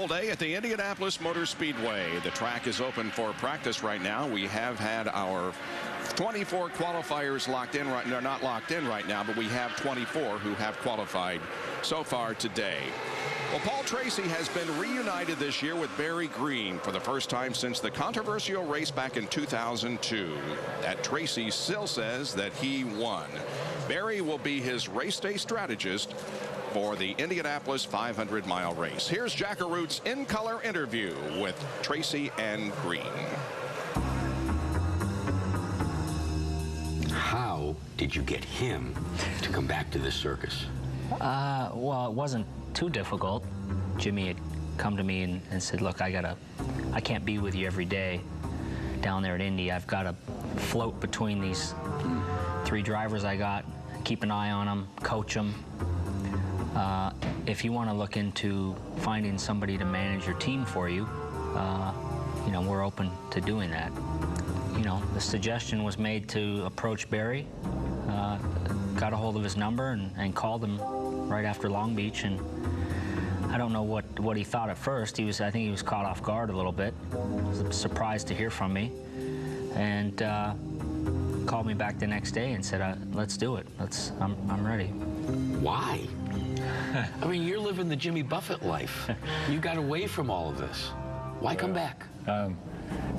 full day at the Indianapolis Motor Speedway. The track is open for practice right now. We have had our 24 qualifiers locked in right now. They're not locked in right now, but we have 24 who have qualified so far today. Well, Paul Tracy has been reunited this year with Barry Green for the first time since the controversial race back in 2002. That Tracy still says that he won. Barry will be his race day strategist for the Indianapolis 500-mile race. Here's Jack Arute's in-color interview with Tracy and Green. How did you get him to come back to this circus? Well, it wasn't too difficult. Jimmy had come to me and said, look, I can't be with you every day down there at Indy. I've got to float between these 3 drivers I got, keep an eye on them, coach them. If you want to look into finding somebody to manage your team for you, you know, we're open to doing that. You know, the suggestion was made to approach Barry, got a hold of his number and called him right after Long Beach, and I don't know what he thought at first. I think he was caught off guard a little bit. Was surprised to hear from me, and called me back the next day and said, let's do it. I'm ready. Why? I mean, you're living the Jimmy Buffett life. You got away from all of this. Why come back?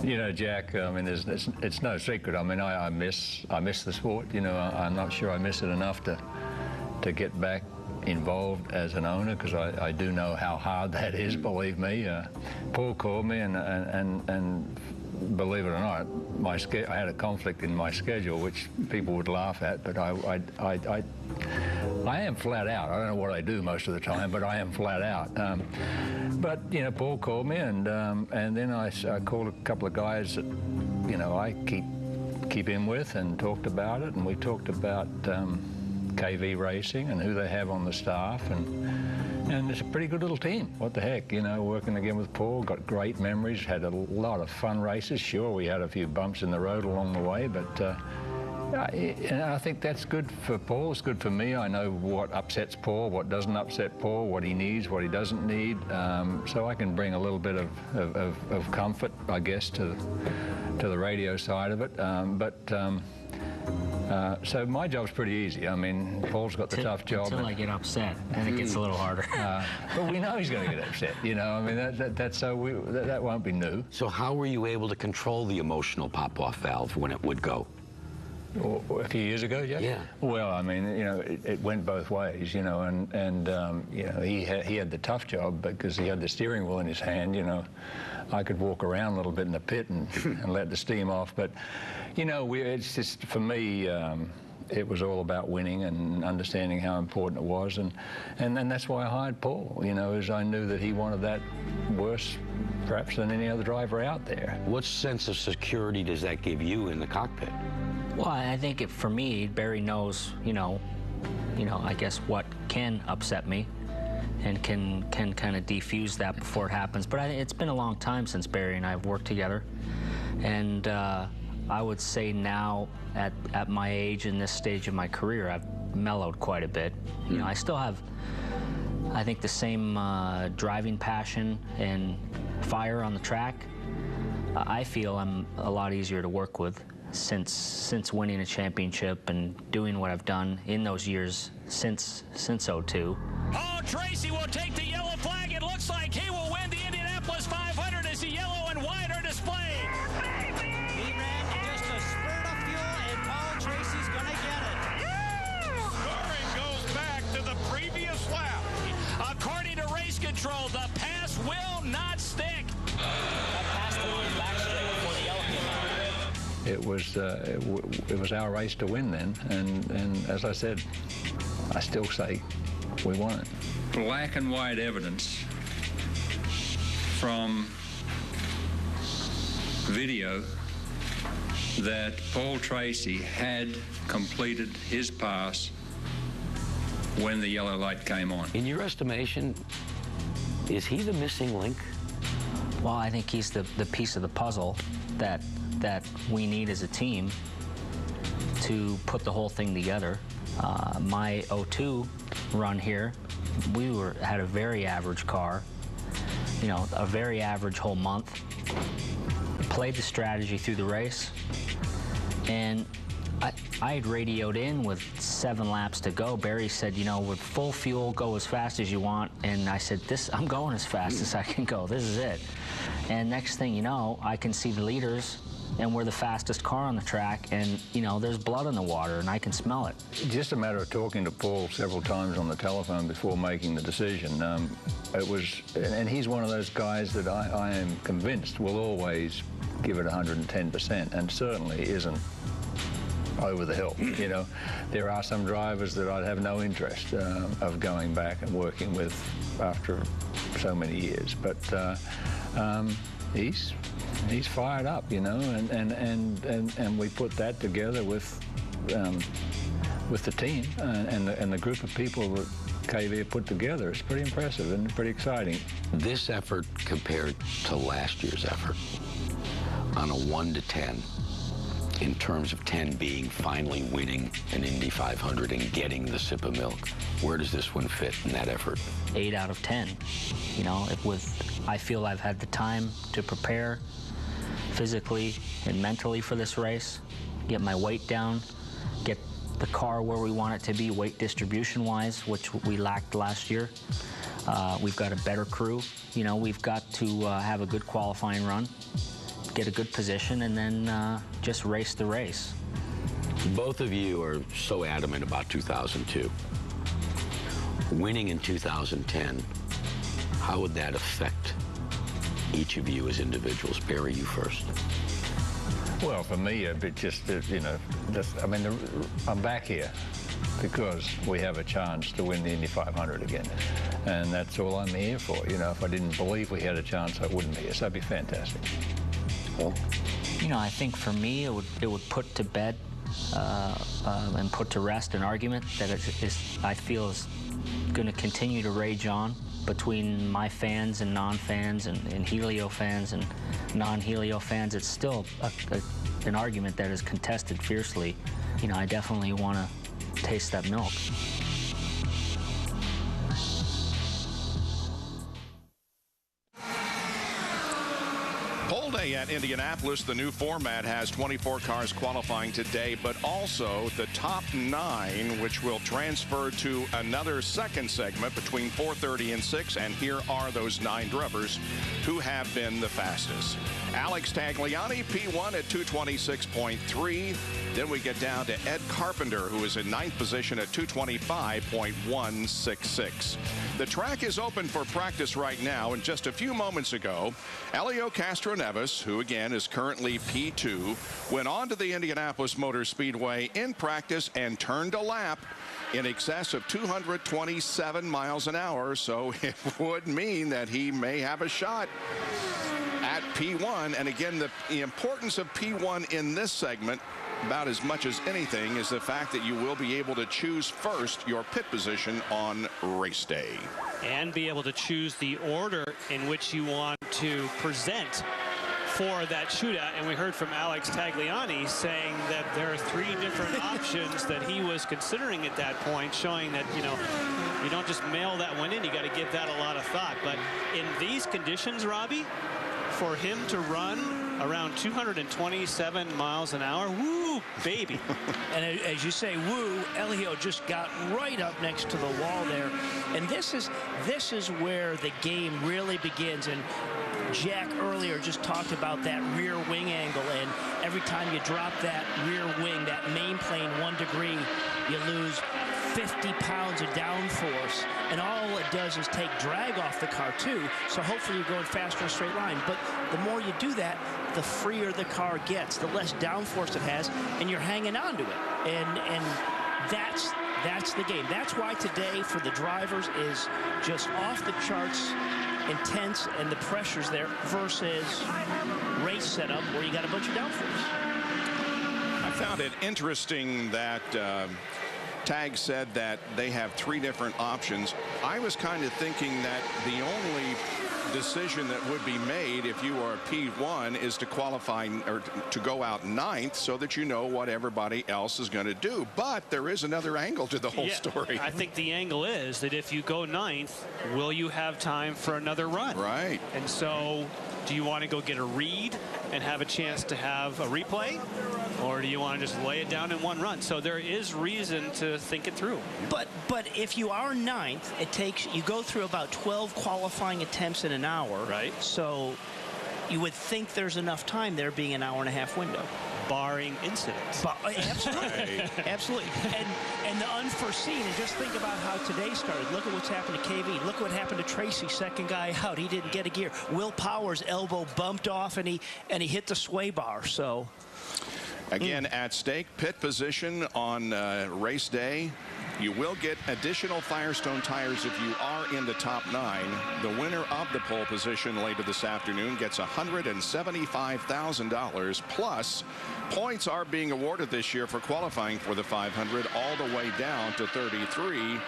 You know, Jack, I mean, it's no secret. I mean, I miss the sport. You know, I'm not sure I miss it enough to get back involved as an owner, because I do know how hard that is, believe me. Paul called me, and believe it or not, I had a conflict in my schedule, which people would laugh at, but I am flat out. I don't know what I do most of the time, but I am flat out. But, you know, Paul called me, and then I called a couple of guys that, you know, I keep in with, and talked about it, and we talked about KV Racing and who they have on the staff, and it's a pretty good little team. What the heck, you know, working again with Paul, got great memories, had a lot of fun races. Sure, we had a few bumps in the road along the way, but and I think that's good for Paul. It's good for me. I know what upsets Paul, what doesn't upset Paul, what he needs, what he doesn't need. So I can bring a little bit of comfort, I guess, to the radio side of it. So my job's pretty easy. I mean, Paul's got the tough job. Until I get upset, and it gets a little harder. But we know he's going to get upset, you know. I mean, that won't be new. So how were you able to control the emotional pop-off valve when it would go? A few years ago, yeah. Yeah. Well, I mean, you know, it went both ways, you know, and you know, he had the tough job because he had the steering wheel in his hand. You know, I could walk around a little bit in the pit and let the steam off, but you know, it's just for me. It was all about winning and understanding how important it was, and that's why I hired Paul. You know, as I knew that he wanted that worse, perhaps, than any other driver out there. What sense of security does that give you in the cockpit? Well, I think for me, Barry knows, you know, I guess what can upset me, and can kind of defuse that before it happens. But it's been a long time since Barry and I have worked together, and I would say now, at my age and this stage of my career, I've mellowed quite a bit. You know, I still have, I think, the same driving passion and fire on the track. I feel I'm a lot easier to work with since winning a championship and doing what I've done in those years since '02. Oh, Tracy will take the yellow flag. It looks like he will win the Indianapolis 500 as the yellow and white are displayed. He ran just a spurt of fuel, and Paul Tracy's going to get it. Scoring goes back to the previous lap. According to race control, the pass will not stick. Pass the line back straight before the yellow came out. It was our race to win then, and as I said, I still say we won it. Black and white evidence from video that Paul Tracy had completed his pass when the yellow light came on. In your estimation, is he the missing link? Well, I think he's the piece of the puzzle that we need as a team to put the whole thing together. My 02 run here, we had a very average car. you know, a very average whole month. Played the strategy through the race, and I had radioed in with 7 laps to go. Barry said, you know, with full fuel, go as fast as you want. And I said, I'm going as fast as I can go. This is it. And next thing you know, I can see the leaders, and we're the fastest car on the track, and, you know, there's blood in the water, and I can smell it. Just a matter of talking to Paul several times on the telephone before making the decision. It was, and he's one of those guys that I am convinced will always give it 110%, and certainly isn't over the hill. You know, there are some drivers that I'd have no interest of going back and working with after so many years, but he's fired up, you know, and we put that together with the team and the group of people that KV put together. It's pretty impressive and pretty exciting. This effort compared to last year's effort, on a 1 to 10, in terms of 10 being finally winning an Indy 500 and getting the sip of milk, where does this one fit in that effort? 8 out of 10. You know, I feel I've had the time to prepare physically and mentally for this race, get my weight down, get the car where we want it to be weight distribution-wise, which we lacked last year. We've got a better crew. You know, we've got to have a good qualifying run, get a good position, and then just race the race. Both of you are so adamant about 2002. Winning in 2010, how would that affect each of you as individuals? Barry, you first. Well, for me, a bit just, you know, I mean, I'm back here because we have a chance to win the Indy 500 again. And that's all I'm here for. You know, if I didn't believe we had a chance, I wouldn't be here. So that'd be fantastic. Well, you know, I think for me, it would put to bed and put to rest an argument that I feel is going to continue to rage on between my fans and non-fans and Helio fans and non-Helio fans. It's still an argument that is contested fiercely. You know, I definitely want to taste that milk. Pole day at Indianapolis. The new format has 24 cars qualifying today, but also the top 9, which will transfer to another second segment between 4:30 and 6. And here are those 9 drivers who have been the fastest. Alex Tagliani, P1 at 226.3. Then we get down to Ed Carpenter, who is in 9th position at 225.166. The track is open for practice right now, and just a few moments ago, Helio Castroneves, who again is currently P2, went on to the Indianapolis Motor Speedway in practice and turned a lap in excess of 227 miles an hour, so it would mean that he may have a shot at P1. And again, the importance of P1 in this segment, about as much as anything, is the fact that you will be able to choose first your pit position on race day. And be able to choose the order in which you want to present for that shootout. And we heard from Alex Tagliani saying that there are 3 different options that he was considering at that point, showing that, you know, you don't just mail that one in, you got to give that a lot of thought. But in these conditions, Robbie, for him to run around 227 miles an hour, woo, baby. And as you say, woo, Helio just got right up next to the wall there. And this is where the game really begins. And Jack earlier just talked about that rear wing angle, and every time you drop that rear wing, that main plane 1 degree, you lose 50 pounds of downforce, and all it does is take drag off the car too, so hopefully you're going faster in a straight line. But the more you do that, the freer the car gets, the less downforce it has, and you're hanging on to it. And that's the game. That's why today for the drivers is just off the charts intense, and the pressure's there, versus race setup where you got a bunch of downforce. I found it interesting that Tag said that they have 3 different options. I was kind of thinking that the only decision that would be made if you are P1 is to qualify or to go out 9th so that you know what everybody else is going to do. But there is another angle to the whole story. I think the angle is that if you go 9th, will you have time for another run? Right. And so do you want to go get a read and have a chance to have a replay, or do you want to just lay it down in one run? So there is reason to think it through. But if you are 9th, you go through about 12 qualifying attempts in an hour. Right. So you would think there's enough time there being an hour-and-a-half window. Barring incidents. Absolutely. Absolutely. And the unforeseen, and just think about how today started. Look at what's happened to KV. Look what happened to Tracy, second guy out. He didn't get a gear. Will Power's elbow bumped off, and he hit the sway bar. So again, at stake, pit position on race day. You will get additional Firestone tires if you are in the top 9. The winner of the pole position later this afternoon gets $175,000 plus points are being awarded this year for qualifying for the 500 all the way down to 33.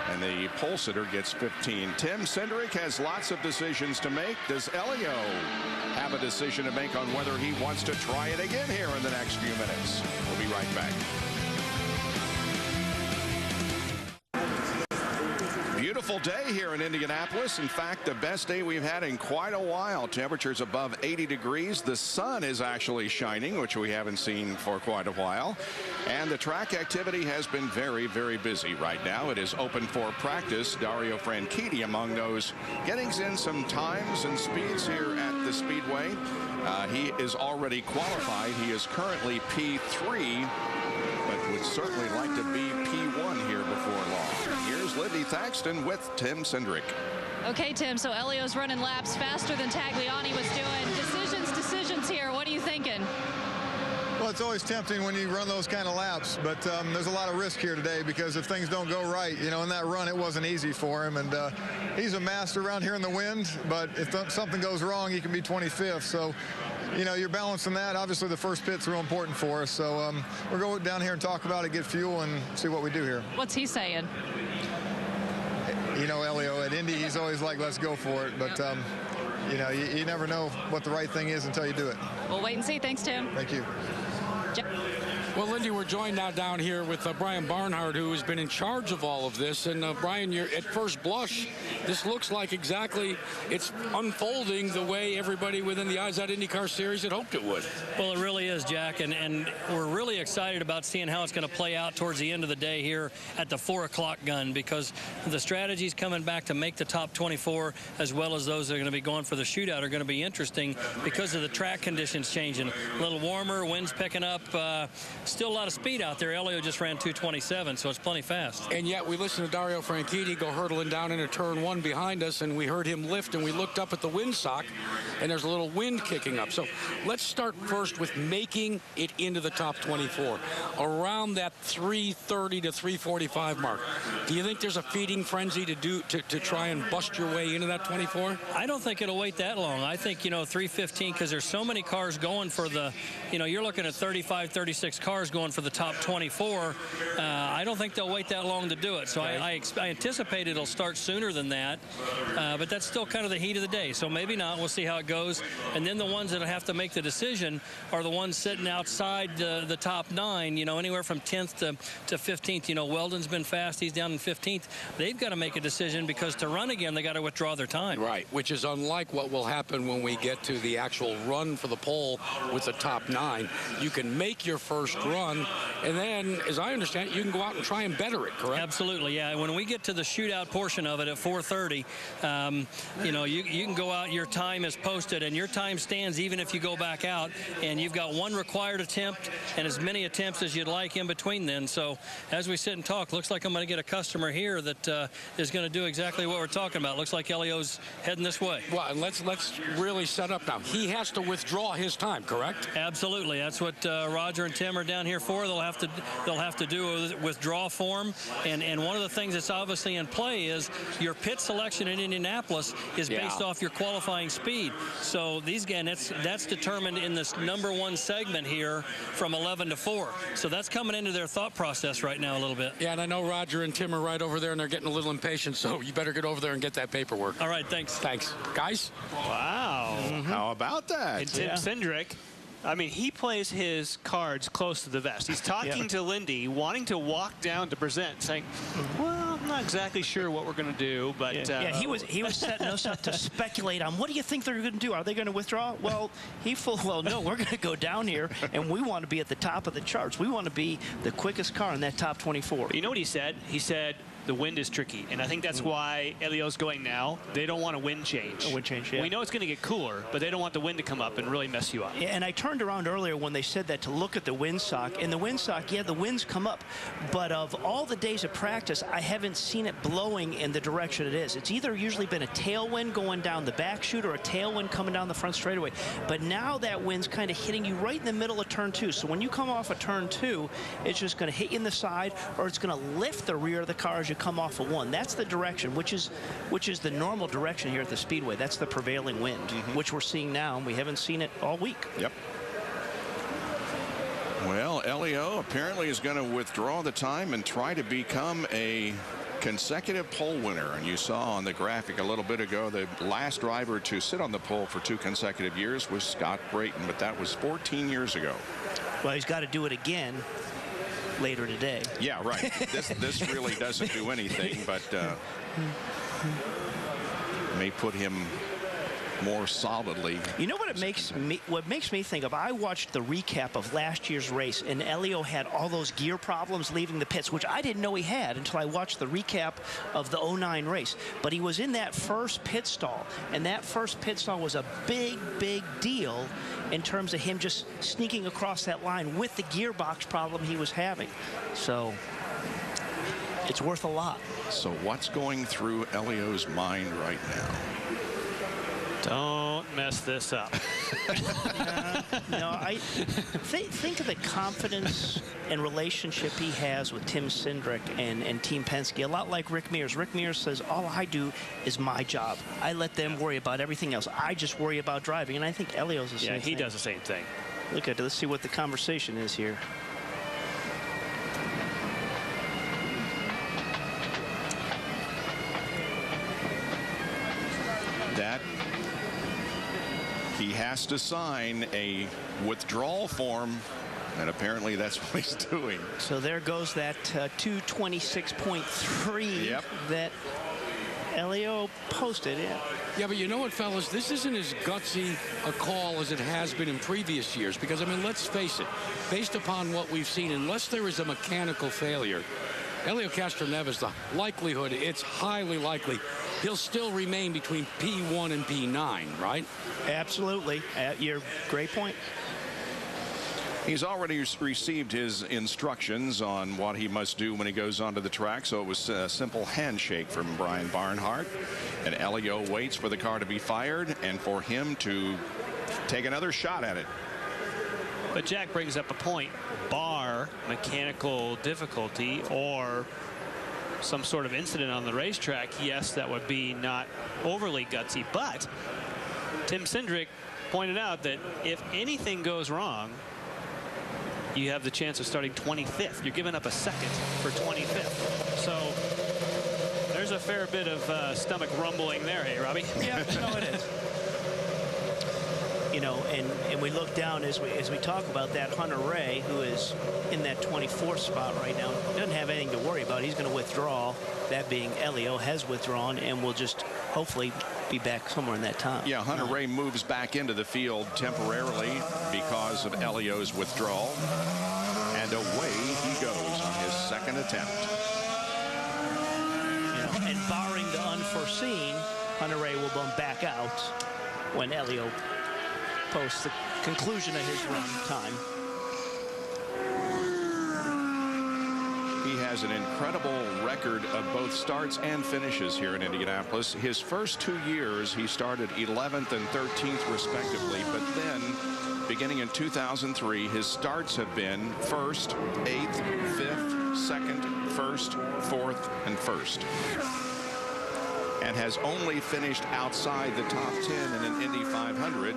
And the pole sitter gets 15. Tim Cindric has lots of decisions to make. Does Elio have a decision to make on whether he wants to try it again here in the next few minutes? We'll be right back. Beautiful day here in Indianapolis. In fact, the best day we've had in quite a while. Temperatures above 80 degrees. The sun is actually shining, which we haven't seen for quite a while. And the track activity has been very, very busy right now. It is open for practice. Dario Franchitti among those getting in some times and speeds here at the Speedway. He is already qualified. He is currently P3, but would certainly like to be P1 here before long. Here's Lindy Thaxton with Tim Cindric. Okay, Tim, so Elio's running laps faster than Tagliani was doing. Decisions here. What are you thinking? Well, it's always tempting when you run those kind of laps, but there's a lot of risk here today because if things don't go right, you know, in that run, it wasn't easy for him. And he's a master around here in the wind, but if something goes wrong, he can be 25th. So, you know, you're balancing that. Obviously, the first pit's real important for us. So we'll go down here and talk about it, get fuel, and see what we do here. What's he saying? You know, Elio, at Indy, he's always like, let's go for it. But, you know, you never know what the right thing is until you do it. We'll wait and see. Thanks, Tim. Thank you. Well, Lindy, we're joined now down here with Brian Barnhart, who has been in charge of all of this. And, Brian, you're, at first blush, this looks like exactly it's unfolding the way everybody within the Eyes Out IndyCar series had hoped it would. Well, it really is, Jack, and we're really excited about seeing how it's going to play out towards the end of the day here at the 4 o'clock gun, because the strategies coming back to make the top 24, as well as those that are going to be going for the shootout, are going to be interesting because of the track conditions changing. A little warmer, winds picking up. Still a lot of speed out there. Elio just ran 227, so it's plenty fast. And yet we listened to Dario Franchitti go hurtling down into turn 1 behind us, and we heard him lift, and we looked up at the windsock, and there's a little wind kicking up. So let's start first with making it into the top 24, around that 330 to 345 mark. Do you think there's a feeding frenzy to try and bust your way into that 24? I don't think it'll wait that long. I think, you know, 315, because there's so many cars going for the, you know, you're looking at 35, 36 cars going for the top 24. I don't think they'll wait that long to do it. So I anticipate it'll start sooner than that. But that's still kind of the heat of the day. So maybe not. We'll see how it goes. And then the ones that have to make the decision are the ones sitting outside the top 9, you know, anywhere from 10th to 15th. You know, Wheldon's been fast. He's down in 15th. They've got to make a decision, because to run again, they got to withdraw their time. Right, which is unlike what will happen when we get to the actual run for the pole with the top 9. You can make your first run, and then, as I understand it, you can go out and try and better it, correct? Absolutely, yeah. When we get to the shootout portion of it at 4:30, you know, you can go out, your time is posted, and your time stands even if you go back out, and you've got one required attempt and as many attempts as you'd like in between then. So as we sit and talk, looks like I'm going to get a customer here that is going to do exactly what we're talking about. Looks like Elio's heading this way. Well, and let's really set up now. He has to withdraw his time, correct? Absolutely. That's what Roger and Tim are down down here for. They'll have to do a withdrawal form, and one of the things that's obviously in play is your pit selection in Indianapolis is based off your qualifying speed. So that's determined in this #1 segment here from 11 to 4. So that's coming into their thought process right now a little bit. Yeah, and I know Roger and Tim are right over there, and they're getting a little impatient, so you better get over there and get that paperwork. All right, thanks. Thanks. Guys? Wow. How about that? And Tim Cindric, I mean, he plays his cards close to the vest. He's talking to Lindy, wanting to walk down to present, saying, well, I'm not exactly sure what we're going to do, but... he was setting us up to speculate on what do you think they're going to do? Are they going to withdraw? Well, no, we're going to go down here, and we want to be at the top of the charts. We want to be the quickest car in that top 24. You know what he said? He said, the wind is tricky, and I think that's why Elio's going now. They don't want a wind change. A wind change, yeah. We know it's going to get cooler, but they don't want the wind to come up and really mess you up. Yeah, and I turned around earlier when they said that to look at the windsock. And the windsock, the winds come up, but of all the days of practice, I haven't seen it blowing in the direction it is. It's either usually been a tailwind going down the back chute or a tailwind coming down the front straightaway. But now that wind's kind of hitting you right in the middle of turn 2. So when you come off of turn 2, it's just going to hit you in the side, or it's going to lift the rear of the car as you come off of 1. That's the direction, which is the normal direction here at the Speedway. That's the prevailing wind, which we're seeing now, and we haven't seen it all week. Yep. Well, Elio apparently is going to withdraw the time and try to become a consecutive pole winner. And you saw on the graphic a little bit ago, the last driver to sit on the pole for 2 consecutive years was Scott Brayton, but that was 14 years ago. Well, he's got to do it again later today. Yeah, right. This really doesn't do anything, but may put him more solidly. You know what it makes me think of? I watched the recap of last year's race, and Elio had all those gear problems leaving the pits, which I didn't know he had until I watched the recap of the 09 race. But he was in that first pit stall, and that first pit stall was a big deal in terms of him just sneaking across that line with the gearbox problem he was having. So it's worth a lot. So what's going through Elio's mind right now? Don't mess this up. No, I think of the confidence and relationship he has with Tim Cindric and Team Penske. A lot like Rick Mears. Rick Mears says, all I do is my job. I let them worry about everything else. I just worry about driving. And I think Elio's the same thing. Yeah, he does the same thing. Look at it. Let's see what the conversation is here. He has to sign a withdrawal form, and apparently that's what he's doing. So there goes that 226.3 that Elio posted. Yeah, but you know what, fellas? This isn't as gutsy a call as it has been in previous years, because, I mean, let's face it, based upon what we've seen, unless there is a mechanical failure, Elio Castroneves, the likelihood, it's highly likely, he'll still remain between P1 and P9, right? Absolutely. You're great point. He's already received his instructions on what he must do when he goes onto the track, so it was a simple handshake from Brian Barnhart. And Elio waits for the car to be fired and for him to take another shot at it. But Jack brings up a point. Bar mechanical difficulty or some sort of incident on the racetrack, yes, that would be not overly gutsy. But Tim Cindric pointed out that if anything goes wrong, you have the chance of starting 25th. You're giving up a second for 25th. So there's a fair bit of stomach rumbling there, hey, Robbie? Yeah, no, it is. You know, and we look down as we talk about that Hunter Ray, who is in that 24th spot right now, doesn't have anything to worry about. He's going to withdraw. That being Elio has withdrawn, and will just hopefully be back somewhere in that time. Yeah, Hunter Ray moves back into the field temporarily because of Elio's withdrawal, and away he goes on his second attempt. You know, and barring the unforeseen, Hunter Ray will bump back out when Elio posts the conclusion of his run time. He has an incredible record of both starts and finishes here in Indianapolis. His first 2 years, he started 11th and 13th respectively, but then beginning in 2003, his starts have been 1st, 8th, 5th, 2nd, 1st, 4th, and 1st. And has only finished outside the top 10 in an Indy 500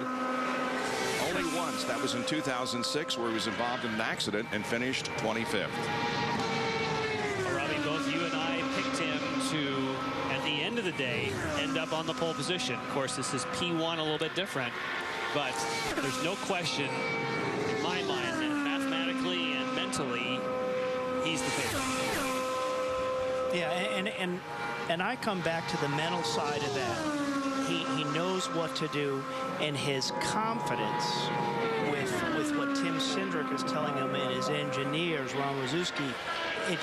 only once. That was in 2006, where he was involved in an accident and finished 25th. Well, Robbie, both you and I picked him to, at the end of the day, end up on the pole position. Of course, this is P1, a little bit different, but there's no question in my mind that mathematically and mentally, he's the favorite. Yeah, and I come back to the mental side of that. He knows what to do, and his confidence with what Tim Cindric is telling him and his engineers, Ron Wazowski, it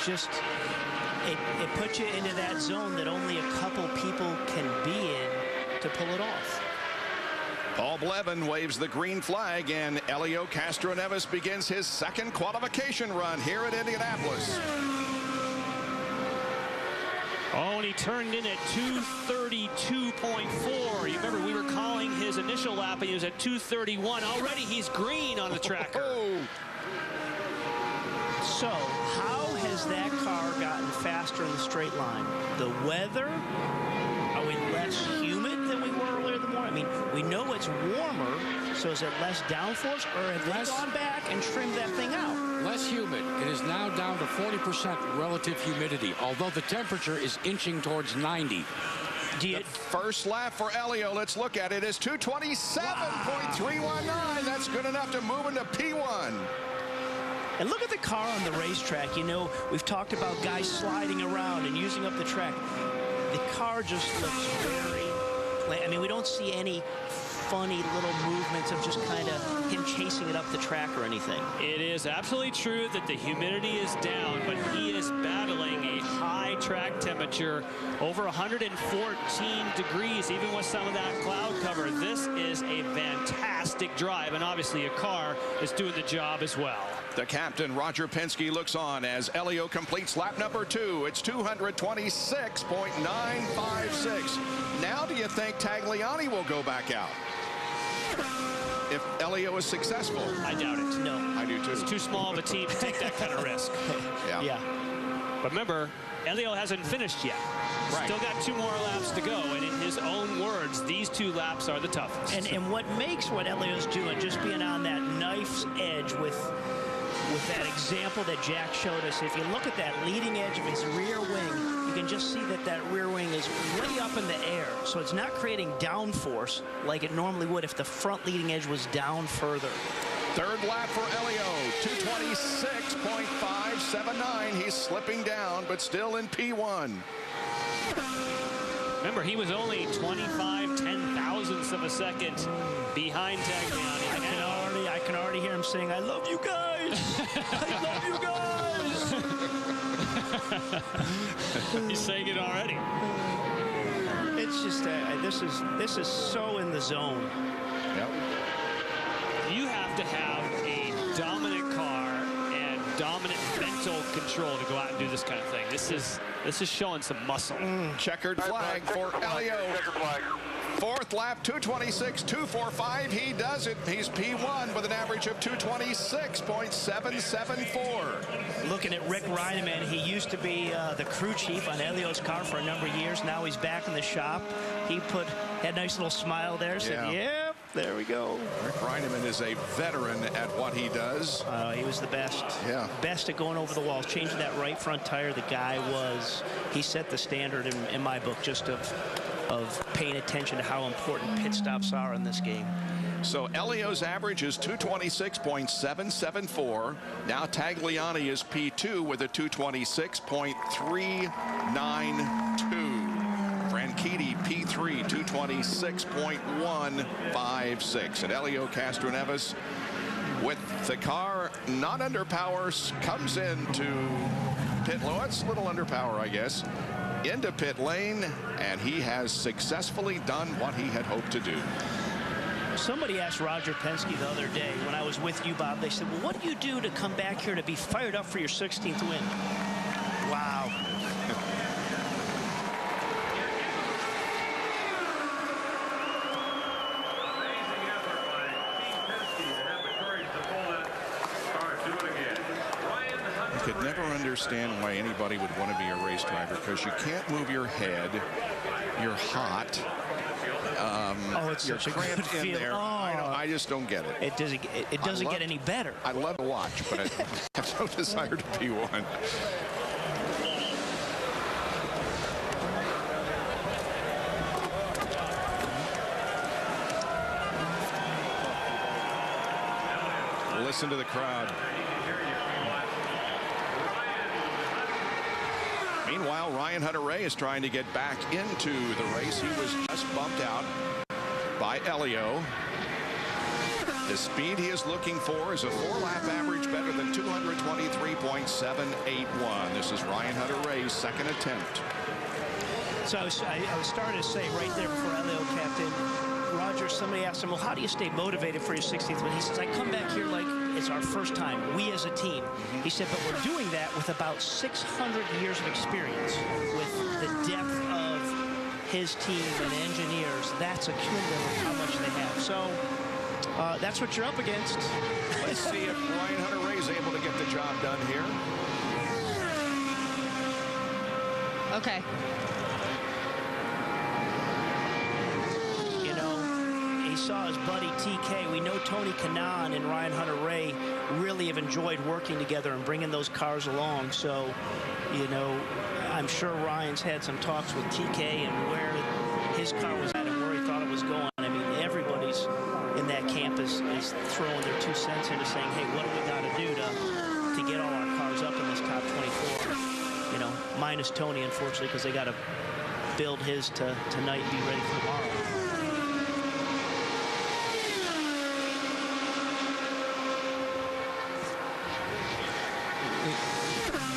puts you into that zone that only a couple people can be in to pull it off. Paul Blevin waves the green flag, and Helio Castroneves begins his second qualification run here at Indianapolis. Oh, and he turned in at 2:32.4. You remember we were calling his initial lap, and he was at 2:31. Already he's green on the tracker. So how has that car gotten faster in the straight line? The weather? Are we less humid than we were earlier in the morning? I mean, we know it's warmer, so is it less downforce, or have they gone back and trimmed that thing out? Less humid. It is now down to 40% relative humidity, although the temperature is inching towards 90. The first lap for Helio, let's look at it, is 227.319. That's good enough to move into P1. And look at the car on the racetrack. You know, we've talked about guys sliding around and using up the track. The car just looks very plain. I mean, we don't see any funny little movements of just kind of him chasing it up the track or anything. It is absolutely true that the humidity is down, but he is battling a high track temperature, over 114 degrees, even with some of that cloud cover. This is a fantastic drive, and obviously a car is doing the job as well. The captain, Roger Penske, looks on as Helio completes lap number 2. It's 226.956. Now do you think Tagliani will go back out if Helio is successful? I doubt it. No. I do too. It's too small of a team to take that kind of risk. Yeah. But remember, Helio hasn't finished yet. Right. Still got 2 more laps to go, and in his own words, these 2 laps are the toughest. And what makes what Helio's doing, just being on that knife's edge with that example that Jack showed us, if you look at that leading edge of his rear wing, you can just see that that rear wing is way up in the air. So it's not creating downforce like it normally would if the front leading edge was down further. Third lap for Helio, 226.579. He's slipping down, but still in P1. Remember, he was only 25 ten-thousandths of a second behind Tagliani. I can already hear him saying, "I love you guys. I love you guys." He's saying it already. It's just this is so in the zone. Yep. You have to have a dominant car and dominant mental control to go out and do this kind of thing. This is showing some muscle. Checkered flag for Helio. Fourth lap, 226.245. He does it. He's P1 with an average of 226.774. Looking at Rick Reineman, he used to be the crew chief on Helio's car for a number of years. Now he's back in the shop. He had a nice little smile there. Said, "Yep, there we go." Rick Reineman is a veteran at what he does. He was the best. Yeah. Best at going over the walls, changing that right front tire. The guy he set the standard in my book, just of paying attention to how important pit stops are in this game. So Helio's average is 226.774. Now Tagliani is P2 with a 226.392. Franchitti P3, 226.156. And Helio Castroneves, with the car not under power, comes into pit lane. It's a little under power, I guess. Into pit lane, and he has successfully done what he had hoped to do. Somebody asked Roger Penske the other day when I was with you, Bob. They said, "Well, what do you do to come back here to be fired up for your 16th win?" never understand why anybody would want to be a race driver, because you can't move your head. You're hot. It's you're such a cramped good in feel. there. I just don't get it. It doesn't get any better. I love to watch, but I have no desire to be one. Listen to the crowd. Meanwhile, Ryan Hunter-Reay is trying to get back into the race. He was just bumped out by Elio. The speed he is looking for is a 4-lap average better than 223.781. This is Ryan Hunter-Reay's second attempt. So I was starting to say right there before Elio captain Roger, somebody asked him, well, how do you stay motivated for your 16th win? He says, I come back here like it's our first time, we as a team. He said, but we're doing that with about 600 years of experience, with the depth of his team and engineers. That's a cumulative of how much they have. So that's what you're up against. Let's see if Ryan Hunter-Reay is able to get the job done here. Okay. He saw his buddy TK. We know Tony Kanaan and Ryan Hunter-Reay really have enjoyed working together and bringing those cars along. So, I'm sure Ryan's had some talks with TK and where his car was at and where he thought it was going. I mean, everybody's in that camp is throwing their 2 cents into saying, hey, what do we got to do to get all our cars up in this top 24? Minus Tony, unfortunately, because they got to build his tonight and be ready for tomorrow.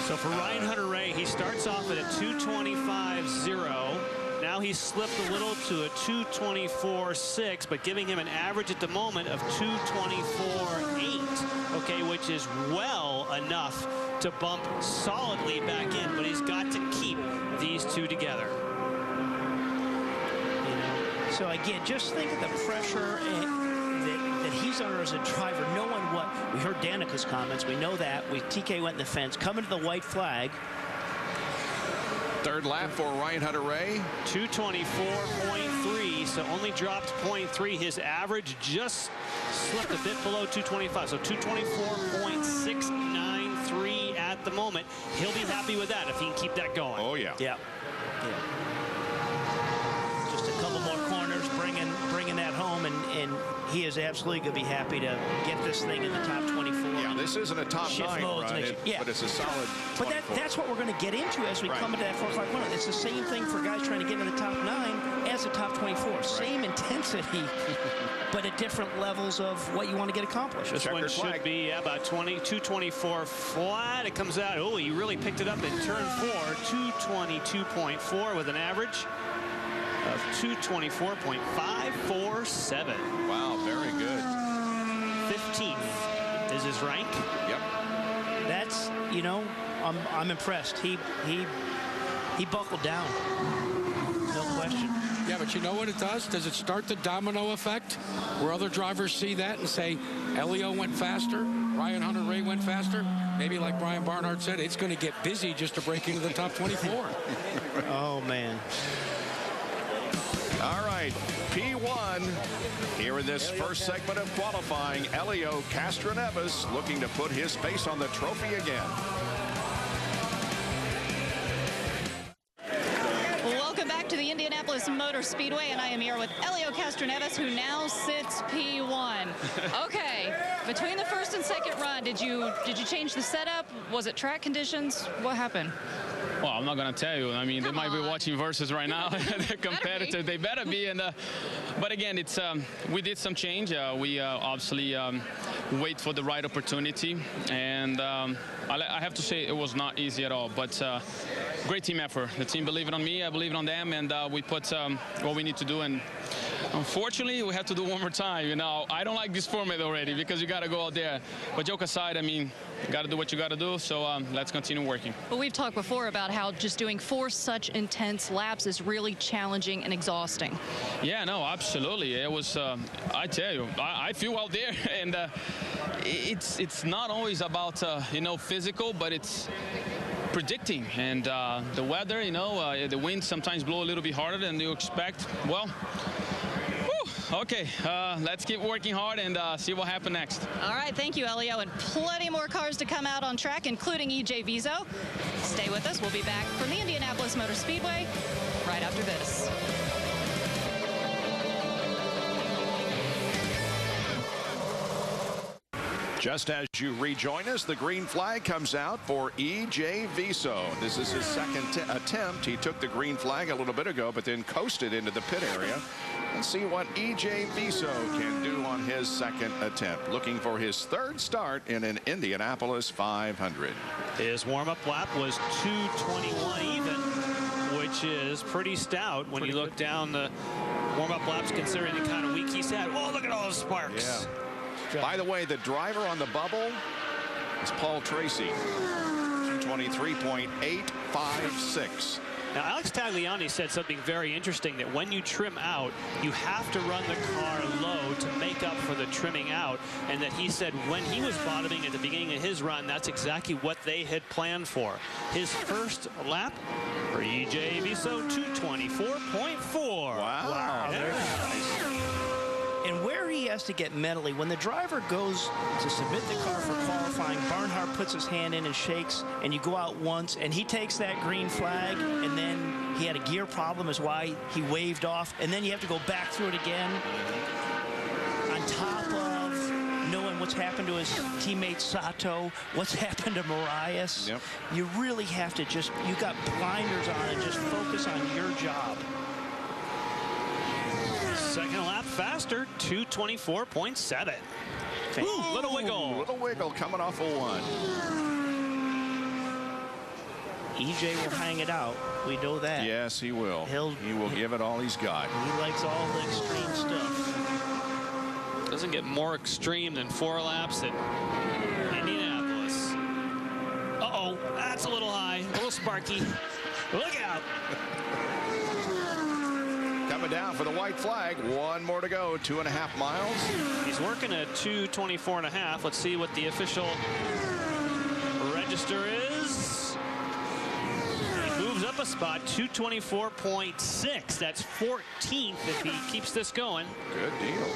So for Ryan Hunter-Reay, he starts off at a 225.0. Now he's slipped a little to a 224.6, but giving him an average at the moment of 224.8, okay, which is well enough to bump solidly back in, but he's got to keep these two together. So again, just think of the pressure that he's under as a driver, knowing what we heard Danica's comments. We know that TK went in the fence, coming to the white flag. Third lap for Ryan Hunter-Reay. 224.3, so only dropped 0.3. His average just slipped a bit below 225, so 224.693 at the moment. He'll be happy with that if he can keep that going. Oh yeah. Yeah. Just a couple more corners, bringing that home, and he is absolutely going to be happy to get this thing in the top 24. Yeah, this isn't a top 9 run, but it's a solid 24. But that's what we're going to get into as we come into that 4 o'clock window. It's the same thing for guys trying to get in the top 9 as a top 24. Right. Same intensity, but at different levels of what you want to get accomplished. This one should be about 224 flat. It comes out. Oh, he really picked it up in turn 4. 222.4 with an average of 224.547. Wow, very good. 15th is his rank. Yep. That's, I'm impressed. He buckled down. No question. Yeah, but you know what it does? Does it start the domino effect where other drivers see that and say, Elio went faster, Ryan Hunter-Reay went faster? Maybe like Brian Barnhart said, it's going to get busy just to break into the top 24. Oh, man. All right, P1 here in this first segment of qualifying. Elio Castroneves looking to put his face on the trophy again. Welcome back to the Indianapolis Motor Speedway, and I am here with Elio Castroneves, who now sits P1. Okay, between the first and second run, did you change the setup? Was it track conditions? What happened? Well, I'm not going to tell you. I mean, they might be watching Versus right now. The competitor, they better be. And but again, it's we did some change. We obviously wait for the right opportunity. And I have to say it was not easy at all. But great team effort. The team believed on me. I believed on them. And we put what we need to do. And Unfortunately, we have to do one more time. You know, I don't like this format already because you got to go out there. But joke aside, I mean, you got to do what you got to do. So let's continue working. Well, we've talked before about how just doing 4 such intense laps is really challenging and exhausting. Yeah, no, absolutely. It was, I tell you, I flew out there, and it's not always about, you know, physical, but it's predicting. And the weather, you know, the wind sometimes blow a little bit harder than you expect. Well, okay, let's keep working hard and see what happens next. All right, thank you, Elio, and plenty more cars to come out on track, including EJ Viso. Stay with us. We'll be back from the Indianapolis Motor Speedway right after this. Just as you rejoin us, the green flag comes out for EJ Viso. This is his second attempt. He took the green flag a little bit ago, but then coasted into the pit area. Let's see what EJ Viso can do on his second attempt. Looking for his 3rd start in an Indianapolis 500. His warm-up lap was 2:21 even, which is pretty stout when you look down the warm-up laps, considering the kind of week he's had. Oh, look at all those sparks. Yeah. By the way, the driver on the bubble is Paul Tracy, 223.856. Now, Alex Tagliani said something very interesting, that when you trim out, you have to run the car low to make up for the trimming out, and that he said when he was bottoming at the beginning of his run, that's exactly what they had planned for. His first lap for EJ Viso, 224.4. Wow. Very nice. And where he has to get mentally, when the driver goes to submit the car for qualifying, Barnhart puts his hand in and shakes, and you go out once, and he takes that green flag, and then he had a gear problem is why he waved off, and then you have to go back through it again. On top of knowing what's happened to his teammate Sato, what's happened to Moraes, you really have to just, you got blinders on and just focus on your job. Second lap faster, 224.7. Ooh, little wiggle. Little wiggle coming off of 1. EJ will hang it out. We know that. Yes, he will. He will give it all he's got. He likes all the extreme stuff. Doesn't get more extreme than 4 laps at Indianapolis. Uh-oh, that's a little high, a little sparky. Look out. Coming down for the white flag. 1 more to go. 2.5 miles. He's working at 224.5. Let's see what the official register is. He moves up a spot, 224.6. That's 14th if he keeps this going. Good deal.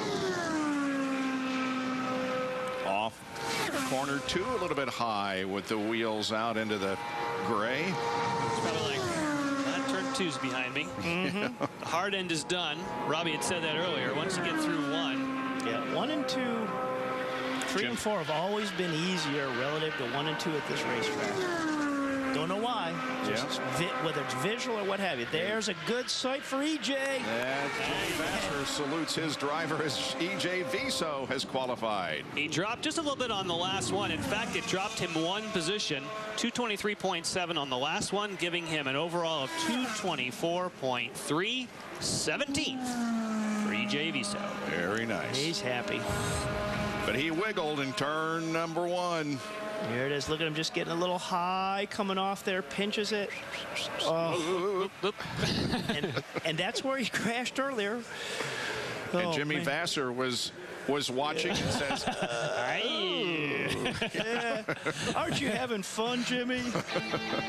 Off corner 2, a little bit high with the wheels out into the gray. It's probably like, turn 2's behind me. The hard end is done. Robbie had said that earlier. Once you get through 1. Yeah, 1 and 2, 3 and 4 have always been easier relative to 1 and 2 at this racetrack. Don't know why. Just whether it's visual or what have you. There's a good sight for EJ. Jimmy Vasser salutes his driver as EJ Viso has qualified. He dropped just a little bit on the last one. In fact, it dropped him 1 position, 223.7 on the last one, giving him an overall of 224.3, 17th for EJ Viso. Very nice. He's happy. But he wiggled in turn number 1. Here it is. Look at him just getting a little high coming off there. Pinches it. Oh. and that's where he crashed earlier. And Jimmy Vasser was watching and says, yeah. Aren't you having fun, Jimmy?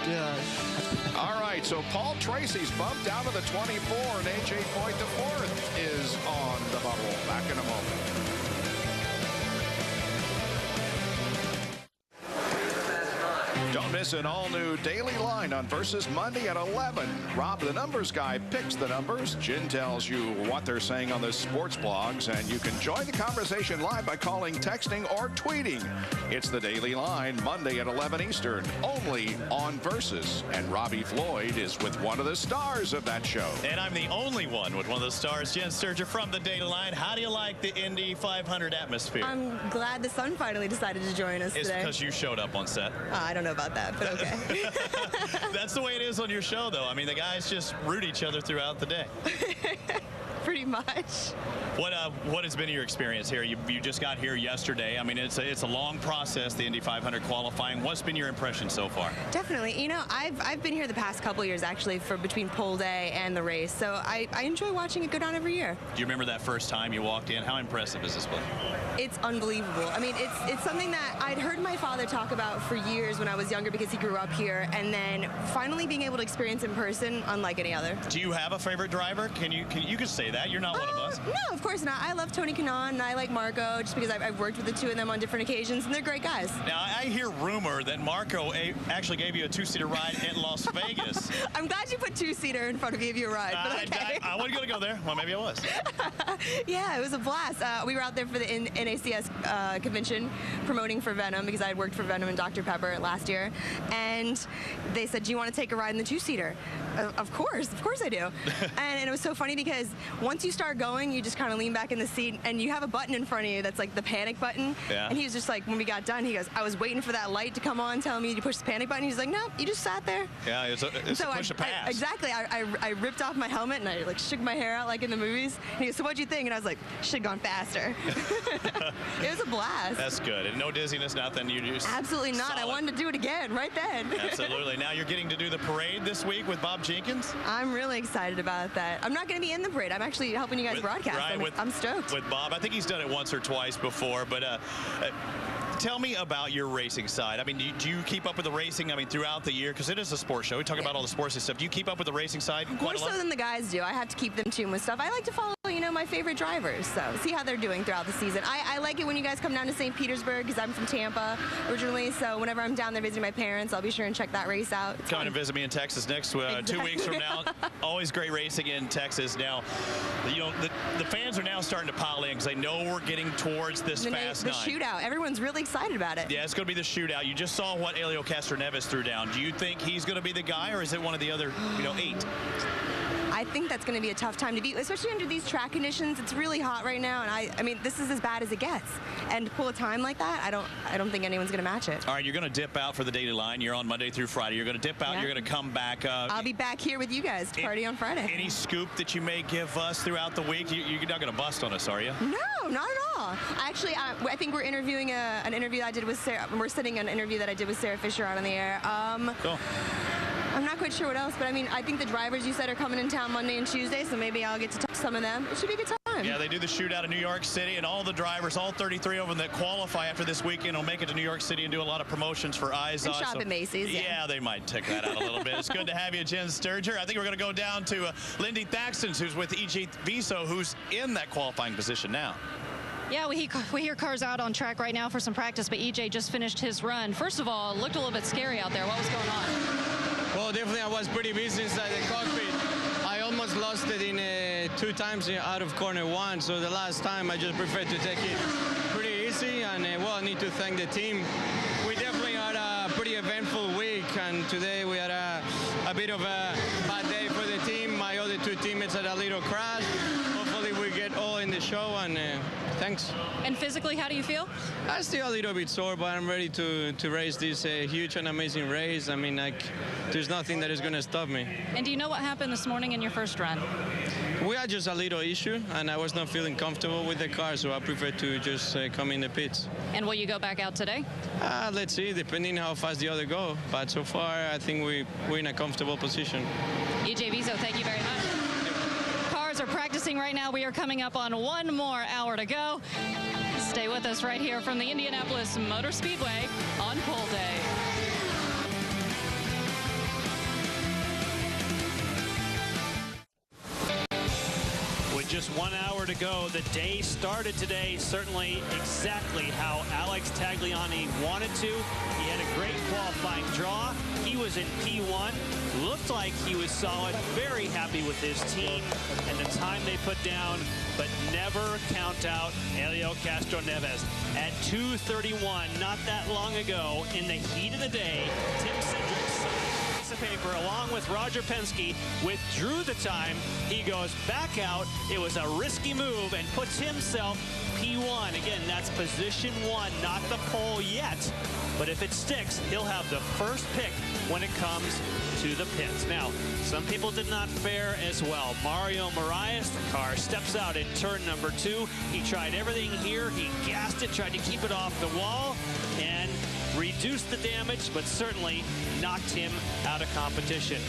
Yeah. All right, so Paul Tracy's bumped out of the 24, and AJ Foyt, the 4th, is on the bubble. Back in a moment. Don't miss an all-new Daily Line on Versus Monday at 11. Rob, the numbers guy, picks the numbers. Jen tells you what they're saying on the sports blogs, and you can join the conversation live by calling, texting, or tweeting. It's the Daily Line, Monday at 11 Eastern, only on Versus. And Robbie Floyd is with one of the stars of that show. And I'm the only one with one of the stars, Jen Sturger from the Daily Line. How do you like the Indy 500 atmosphere? I'm glad the sun finally decided to join us today. It's because you showed up on set. I don't know about that, but okay. That's the way it is on your show, though. I mean, the guys just root each other throughout the day. pretty much. What has been your experience here? You just got here yesterday. I mean, it's a long process, the Indy 500 qualifying. What's been your impression so far? Definitely. You know, I've been here the past couple years actually for between pole day and the race, so I enjoy watching it go down every year. Do you remember that first time you walked in? How impressive is this place? It's unbelievable. I mean, it's something that I'd heard my father talk about for years when I was younger because he grew up here, and then finally being able to experience in person, unlike any other. Do you have a favorite driver? You can say that. You're not one of us. No, of course not. I love Tony Kanaan and I like Marco just because I've worked with the two of them on different occasions, and they're great guys. Now, I hear rumor that Marco actually gave you a two-seater ride at Las Vegas. I'm glad you put two-seater in front of gave you a ride. But okay. I wasn't going to go there. Well, maybe I was. Yeah, it was a blast. We were out there for the NACS convention promoting for Venom because I had worked for Venom and Dr. Pepper last year. And they said, do you want to take a ride in the two-seater? Of course I do. And it was so funny because once you start going, you just kind of lean back in the seat and you have a button in front of you that's like the panic button. Yeah. And he was just like, when we got done, he goes, I was waiting for that light to come on telling me to push the panic button. He's like, no, you just sat there. Yeah, it's a push to pass. Exactly. I ripped off my helmet and I like shook my hair out like in the movies. And he goes, so what'd you think? And I was like, should have gone faster. It was a blast. That's good. And no dizziness, nothing. You just absolutely not. solid. I wanted to do it again right then. Absolutely. Now you're getting to do the parade this week with Bob Jenkins. I'm really excited about that. I'm not going to be in the parade. I'm actually helping you guys broadcast. Right, I'm stoked. With Bob. I think he's done it once or twice before, but tell me about your racing side. I mean, do you keep up with the racing, throughout the year? Because it is a sports show. We talk about all the sports and stuff. Do you keep up with the racing side? More so than the guys do. I have to keep them tuned with stuff. I like to follow, my favorite drivers, so see how they're doing throughout the season. I like it when you guys come down to St. Petersburg because I'm from Tampa originally, so whenever I'm down there visiting my parents, I'll be sure and check that race out. Come and visit me in Texas next 2 weeks from now. Always great racing in Texas. Now, the fans are now starting to pile in because they know we're getting towards this fast night. The shootout. Everyone's really excited about it. Yeah, it's going to be the shootout. You just saw what Helio Castroneves threw down. Do you think he's going to be the guy, or is it one of the other, 8? I think that's going to be a tough time to beat, especially under these track conditions. It's really hot right now, and I mean, this is as bad as it gets. And to pull a time like that, I don't think anyone's going to match it. All right, you're going to dip out for the daily line. You're on Monday through Friday. You're going to dip out. Yeah. You're going to come back. I'll be back here with you guys to party on Friday. Any scoop that you may give us throughout the week? You're not going to bust on us, are you? No, not at all. Actually, I think we're interviewing an interview I did with Sarah. We're sitting an interview that I did with Sarah Fisher out on the air. Cool. I'm not quite sure what else, but I think the drivers you said are coming in town Monday and Tuesday, so maybe I'll get to talk to some of them. It should be a good time. Yeah, they do the shootout in New York City, and all the drivers, all 33 of them that qualify after this weekend will make it to New York City and do a lot of promotions for eyes and shop at Macy's. Yeah, they might tick that out a little bit. It's good to have you, Jen Sturger. I think we're going to go down to Lindy Thaxton, who's with EJ Viso, who's in that qualifying position now. Yeah, we hear cars out on track right now for some practice, but EJ just finished his run. First of all, it looked a little bit scary out there. What was going on? Well, definitely I was pretty busy inside the cockpit. I almost lost it in 2 times out of corner 1, so the last time I just preferred to take it pretty easy. And well, I need to thank the team. We definitely had a pretty eventful week, and today we had a bit of a bad day for the team. My other 2 teammates had a little crash. Hopefully we get all in the show, and thanks. And physically, how do you feel? I'm still a little bit sore, but I'm ready to race this huge and amazing race. I mean, there's nothing that is going to stop me. And do you know what happened this morning in your first run? We had just a little issue, and I was not feeling comfortable with the car, so I prefer to just come in the pits. And will you go back out today? Let's see, depending how fast the other go. But so far, I think we're in a comfortable position. EJ Viso, thank you very much. Cars are practicing right now. We are coming up on 1 more hour to go. Stay with us right here from the Indianapolis Motor Speedway on pole day. With just 1 hour to go, the day started today certainly exactly how Alex Tagliani wanted to. He had a great qualifying draw. He was in P1, looked like he was solid, very happy with his team and the time they put down, but never count out Helio Castroneves. At 2:31, not that long ago, in the heat of the day, Tim Cedric of paper along with Roger Penske, withdrew the time. He goes back out. It was a risky move and puts himself P1. Again, that's position 1, not the pole yet. But if it sticks, he'll have the first pick when it comes to the pits. Now, some people did not fare as well. Mario Moraes, the car steps out in turn number 2. He tried everything here. He gassed it, tried to keep it off the wall, and reduced the damage, but certainly knocked him out of competition.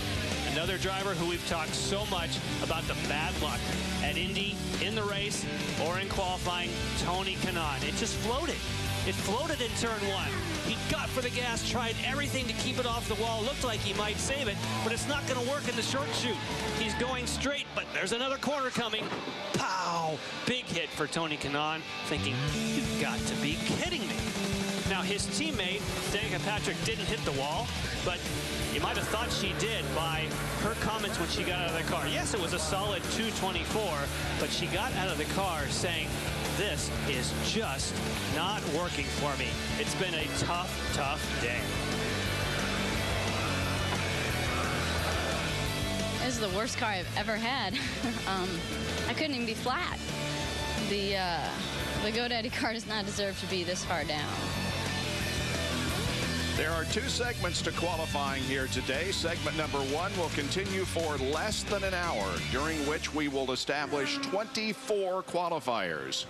Another driver who we've talked so much about the bad luck at Indy, in the race, or in qualifying, Tony Kanaan. It just floated. It floated in turn 1. He got for the gas, tried everything to keep it off the wall. Looked like he might save it, but it's not going to work in the short chute. He's going straight, but there's another corner coming. Pow! Big hit for Tony Kanaan, thinking, you've got to be kidding me. Now, his teammate, Danica Patrick, didn't hit the wall, but you might have thought she did by her comments when she got out of the car. Yes, it was a solid 224, but she got out of the car saying, this is just not working for me. It's been a tough, tough day. This is the worst car I've ever had. I couldn't even be flat. The GoDaddy car does not deserve to be this far down. There are 2 segments to qualifying here today. Segment number 1 will continue for less than an hour, during which we will establish 24 qualifiers.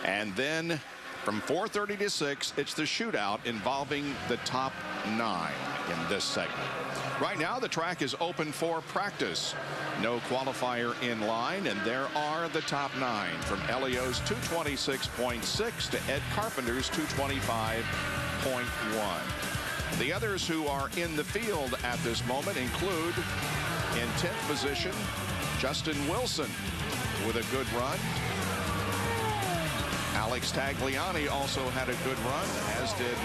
And then from 4:30 to 6, it's the shootout involving the top 9 in this segment. Right now, the track is open for practice. No qualifier in line, and there are the top 9, from Elio's 226.6 to Ed Carpenter's 225.1. The others who are in the field at this moment include, in 10th position, Justin Wilson with a good run. Alex Tagliani also had a good run, as did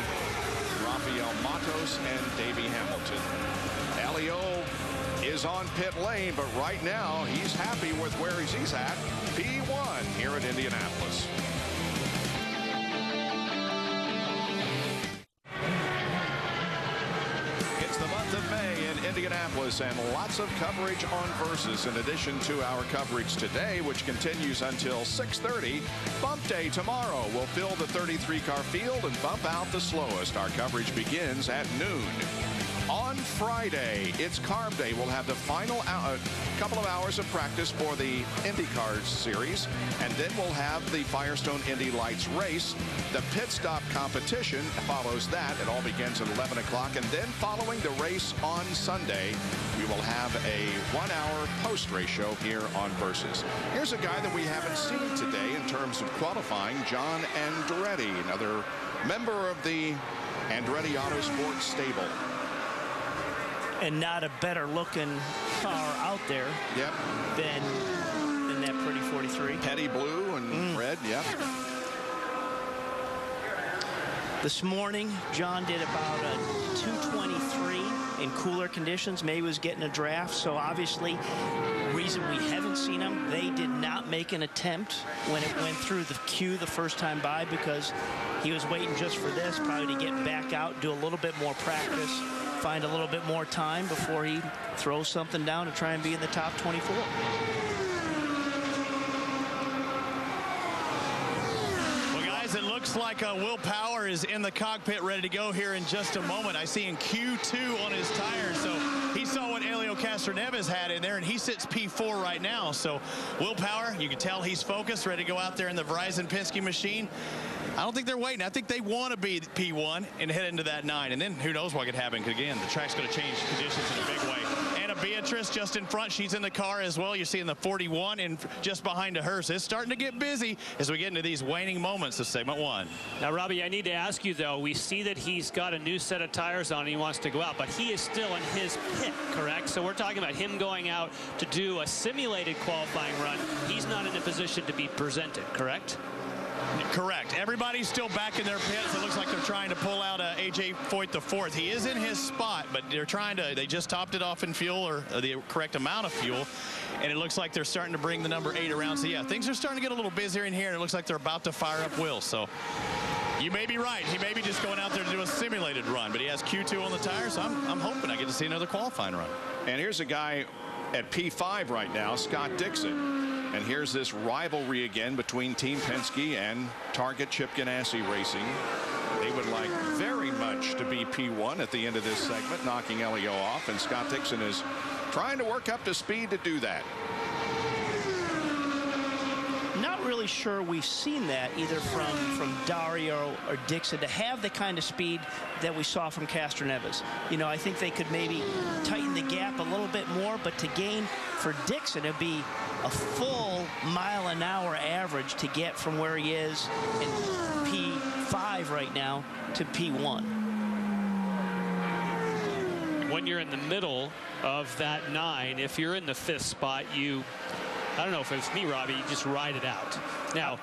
Rafael Matos and Davey Hamilton. Elio is on pit lane, but right now he's happy with where he's at. P1 here at Indianapolis. The month of May in Indianapolis, and lots of coverage on Versus in addition to our coverage today, which continues until 6:30. Bump day tomorrow will fill the 33-car field and bump out the slowest. Our coverage begins at noon. On Friday, it's Carb Day. We'll have the final couple of hours of practice for the IndyCar series, and then we'll have the Firestone Indy Lights race. The pit stop competition follows that. It all begins at 11 o'clock, and then following the race on Sunday, we will have a 1-hour post-race show here on Versus. Here's a guy that we haven't seen today in terms of qualifying, John Andretti, another member of the Andretti Autosport stable. And not a better looking car out there than that pretty 43. Petty blue and red, yep. This morning, John did about a 223 in cooler conditions. Maybe was getting a draft, so obviously, reason we haven't seen him, they did not make an attempt when it went through the queue the first time by, because he was waiting just for this, probably to get back out, do a little bit more practice, find a little bit more time before he throws something down to try and be in the top 24. Well, guys, it looks like Will Power is in the cockpit ready to go here in just a moment. I see in Q2 on his tires, so he saw what Helio Castroneves had in there, and he sits P4 right now. So Will Power, you can tell he's focused, ready to go out there in the Verizon Penske machine. I don't think they're waiting. I think they want to be P1 and head into that 9. And then who knows what could happen. Because, again, the track's going to change conditions in a big way. Anna Beatrice just in front. She's in the car as well. You're seeing the 41 and just behind her. So it's starting to get busy as we get into these waning moments of segment 1. Now, Robbie, I need to ask you, though. We see that he's got a new set of tires on and he wants to go out. But he is still in his pit, correct? So we're talking about him going out to do a simulated qualifying run. He's not in a position to be presented, correct? Correct. Everybody's still back in their pits. It looks like they're trying to pull out A.J. Foyt the fourth. He is in his spot, but they're trying to, they just topped it off in fuel, or the correct amount of fuel, and it looks like they're starting to bring the number 8 around. So, yeah, things are starting to get a little busier in here, and it looks like they're about to fire up Will. So You may be right. He may be just going out there to do a simulated run, but he has Q2 on the tires. So I'm hoping I get to see another qualifying run. And here's a guy at P5 right now, Scott Dixon. And here's this rivalry again between Team Penske and Target Chip Ganassi Racing. They would like very much to be P1 at the end of this segment, knocking Elio off. And Scott Dixon is trying to work up to speed to do that. Not really sure we've seen that either from Dario or Dixon to have the kind of speed that we saw from Castroneves. You know, I think they could maybe tighten the gap a little bit more, but to gain for Dixon, it'd be a full mile-an-hour average to get from where he is in P5 right now to P1. When you're in the middle of that 9, if you're in the 5th spot, I don't know if it's me, Robbie, you just ride it out. Now,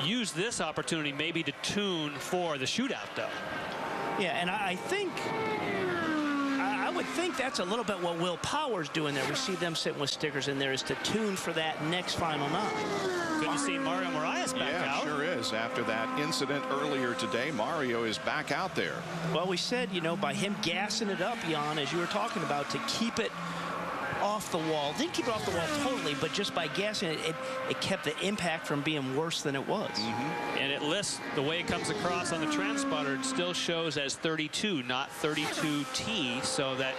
use this opportunity maybe to tune for the shootout, though. Yeah, and I would think that's a little bit what Will Power's doing there. We see them sitting with stickers in there, is to tune for that next final 9. Good to see Mario Moraes back out. Yeah, sure is. After that incident earlier today, Mario is back out there. Well, we said, you know, by him gassing it up, Jan, as you were talking about, to keep it off the wall. Didn't keep it off the wall totally, but just by gassing it, it kept the impact from being worse than it was. And it lists the way it comes across on the transponder. It still shows as 32, not 32T, so that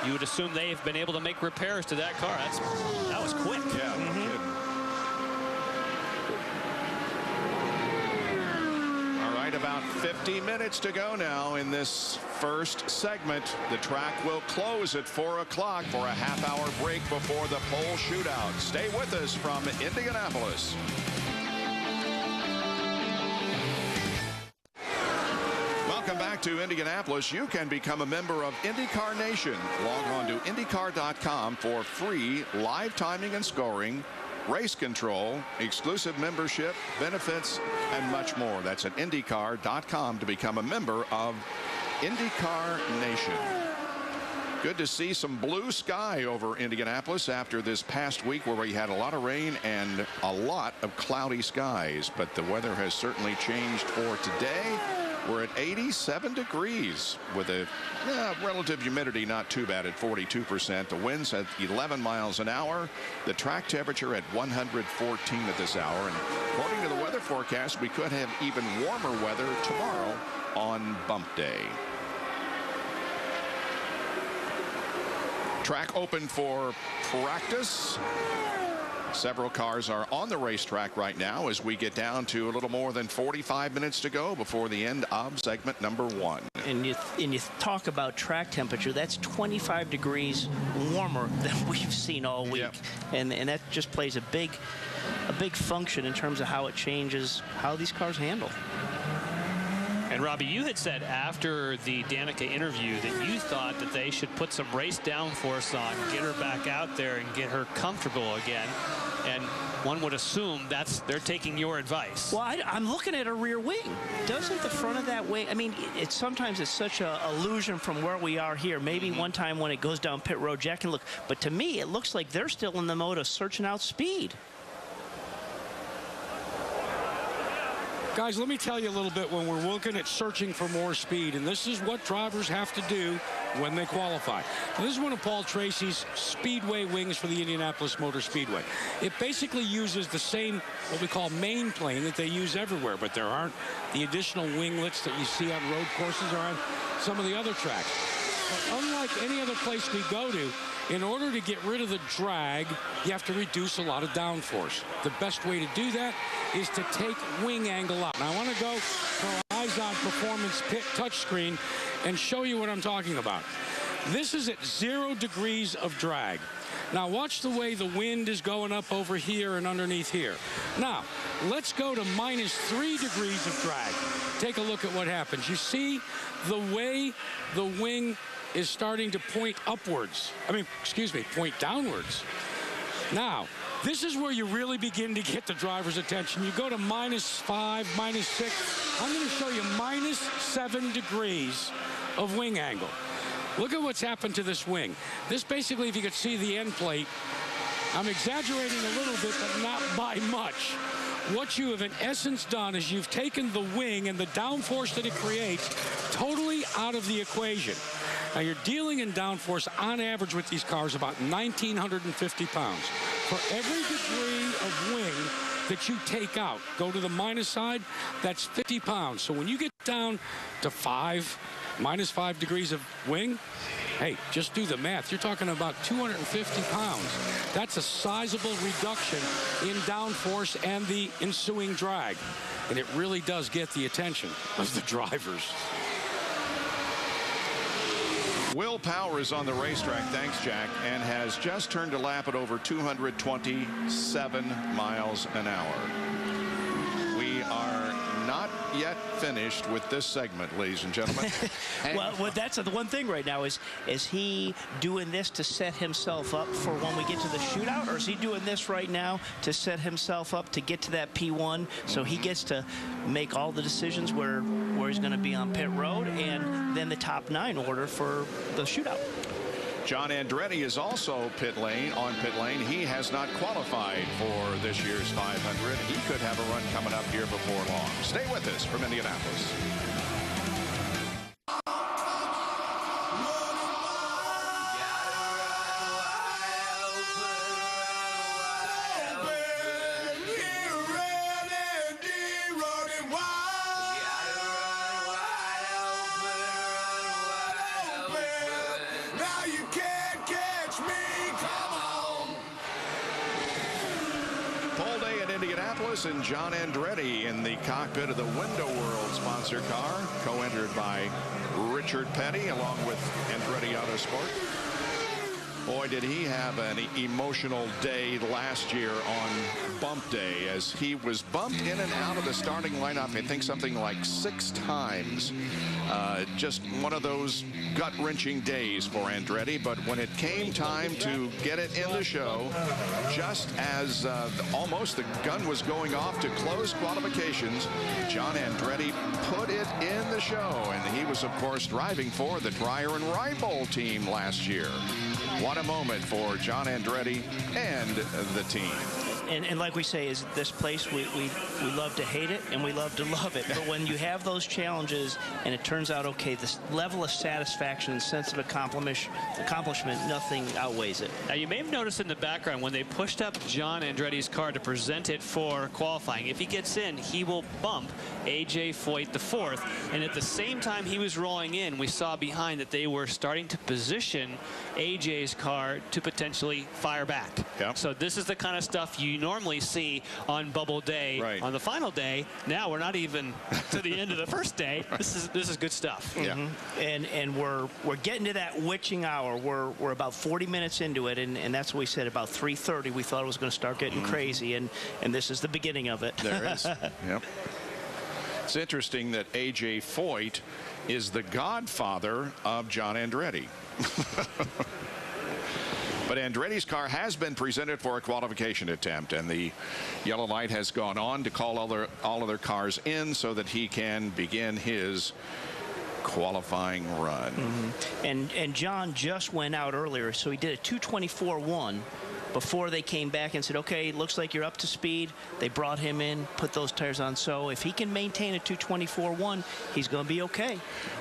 you would assume they've been able to make repairs to that car. That was quick. Yeah, no kidding. All right, about 50 minutes to go now in this first segment. The track will close at 4 o'clock for a half-hour break before the pole shootout. Stay with us from Indianapolis. Welcome back to Indianapolis. You can become a member of IndyCar Nation. Log on to IndyCar.com for free live timing and scoring, race control, exclusive membership, benefits, and much more. That's at IndyCar.com to become a member of IndyCar Nation. Good to see some blue sky over Indianapolis after this past week where we had a lot of rain and a lot of cloudy skies. But the weather has certainly changed for today. We're at 87 degrees with a relative humidity not too bad at 42%. The winds at 11 miles an hour. The track temperature at 114 at this hour. And according to the weather forecast, we could have even warmer weather tomorrow on bump day. Track open for practice. Several cars are on the racetrack right now as we get down to a little more than 45 minutes to go before the end of segment number 1. And you talk about track temperature, that's 25 degrees warmer than we've seen all week. Yep. And that just plays a big function in terms of how it changes how these cars handle. And Robbie, you had said after the Danica interview that you thought that they should put some race downforce on, get her back out there and get her comfortable again. And one would assume they're taking your advice. Well, I'm looking at a rear wing. Doesn't the front of that wing, I mean, sometimes it's such an illusion from where we are here. Maybe one time when it goes down pit road, Jack can look. But to me, it looks like they're still in the mode of searching out speed. Guys, let me tell you a little bit when we're looking at searching for more speed, and this is what drivers have to do when they qualify. This is one of Paul Tracy's Speedway wings for the Indianapolis Motor Speedway. It basically uses the same, what we call main plane that they use everywhere, but there aren't the additional winglets that you see on road courses or on some of the other tracks. But unlike any other place we go to, in order to get rid of the drag, you have to reduce a lot of downforce. The best way to do that is to take wing angle out. Now I want to go to our Eyes on Performance pit touchscreen and show you what I'm talking about. This is at 0 degrees of drag. Now watch the way the wind is going up over here and underneath here. Now let's go to -3 degrees of drag. Take a look at what happens. You see the way the wing is starting to point upwards. Point downwards. Now, this is where you really begin to get the driver's attention. You go to -5, -6. I'm going to show you -7 degrees of wing angle. Look at what's happened to this wing. This basically, if you could see the end plate, I'm exaggerating a little bit, but not by much. what you have in essence done is you've taken the wing and the downforce that it creates totally out of the equation. Now, you're dealing in downforce on average with these cars about 1,950 pounds. For every degree of wing that you take out, go to the minus side, that's 50 pounds. So when you get down to minus 5 degrees of wing, hey, just do the math. You're talking about 250 pounds. That's a sizable reduction in downforce and the ensuing drag. And it really does get the attention of the drivers. Will Power is on the racetrack, thanks, Jack, and has just turned a lap at over 227 miles an hour. We are not yet finished with this segment, ladies and gentlemen. well, that's the one thing right now is he doing this to set himself up for when we get to the shootout, or is he doing this right now to set himself up to get to that P1 so he gets to make all the decisions where he's going to be on pit road and then the top 9 order for the shootout? John Andretti is also on pit lane. He has not qualified for this year's 500. He could have a run coming up here before long. Stay with us from Indianapolis. Indianapolis, and John Andretti in the cockpit of the Window World sponsor car, co-entered by Richard Petty along with Andretti Autosport. Boy, did he have an emotional day last year on bump day, as he was bumped in and out of the starting lineup, I think something like 6 times. Just one of those gut-wrenching days for Andretti, but when it came time to get it in the show, just as almost the gun was going off to close qualifications, John Andretti put it in the show, and he was, of course, driving for the Dreyer and Reinbold team last year. What a moment for John Andretti and the team. And like we say, is this place, we love to hate it and we love to love it. But when you have those challenges and it turns out okay, this level of satisfaction and sense of accomplishment, nothing outweighs it. Now, you may have noticed in the background when they pushed up John Andretti's car to present it for qualifying, if he gets in, he will bump A.J. Foyt the 4th. And at the same time he was rolling in, we saw behind that they were starting to position A.J.'s car to potentially fire back. Yep. So this is the kind of stuff you normally see on bubble day. Right. On the final day, now we're not even to the end of the first day. This is good stuff. Yeah. And we're getting to that witching hour. We're about 40 minutes into it, and that's what we said. About 3:30 we thought it was going to start getting crazy, and this is the beginning of it. There is. Yep. It's interesting that A.J. Foyt is the godfather of John Andretti. But Andretti's car has been presented for a qualification attempt, and the yellow light has gone on to call all other cars in so that he can begin his qualifying run. And John just went out earlier, so he did a 2:24.1 before they came back and said, okay, looks like you're up to speed. They brought him in, put those tires on. So if he can maintain a 2:24.1, he's going to be okay.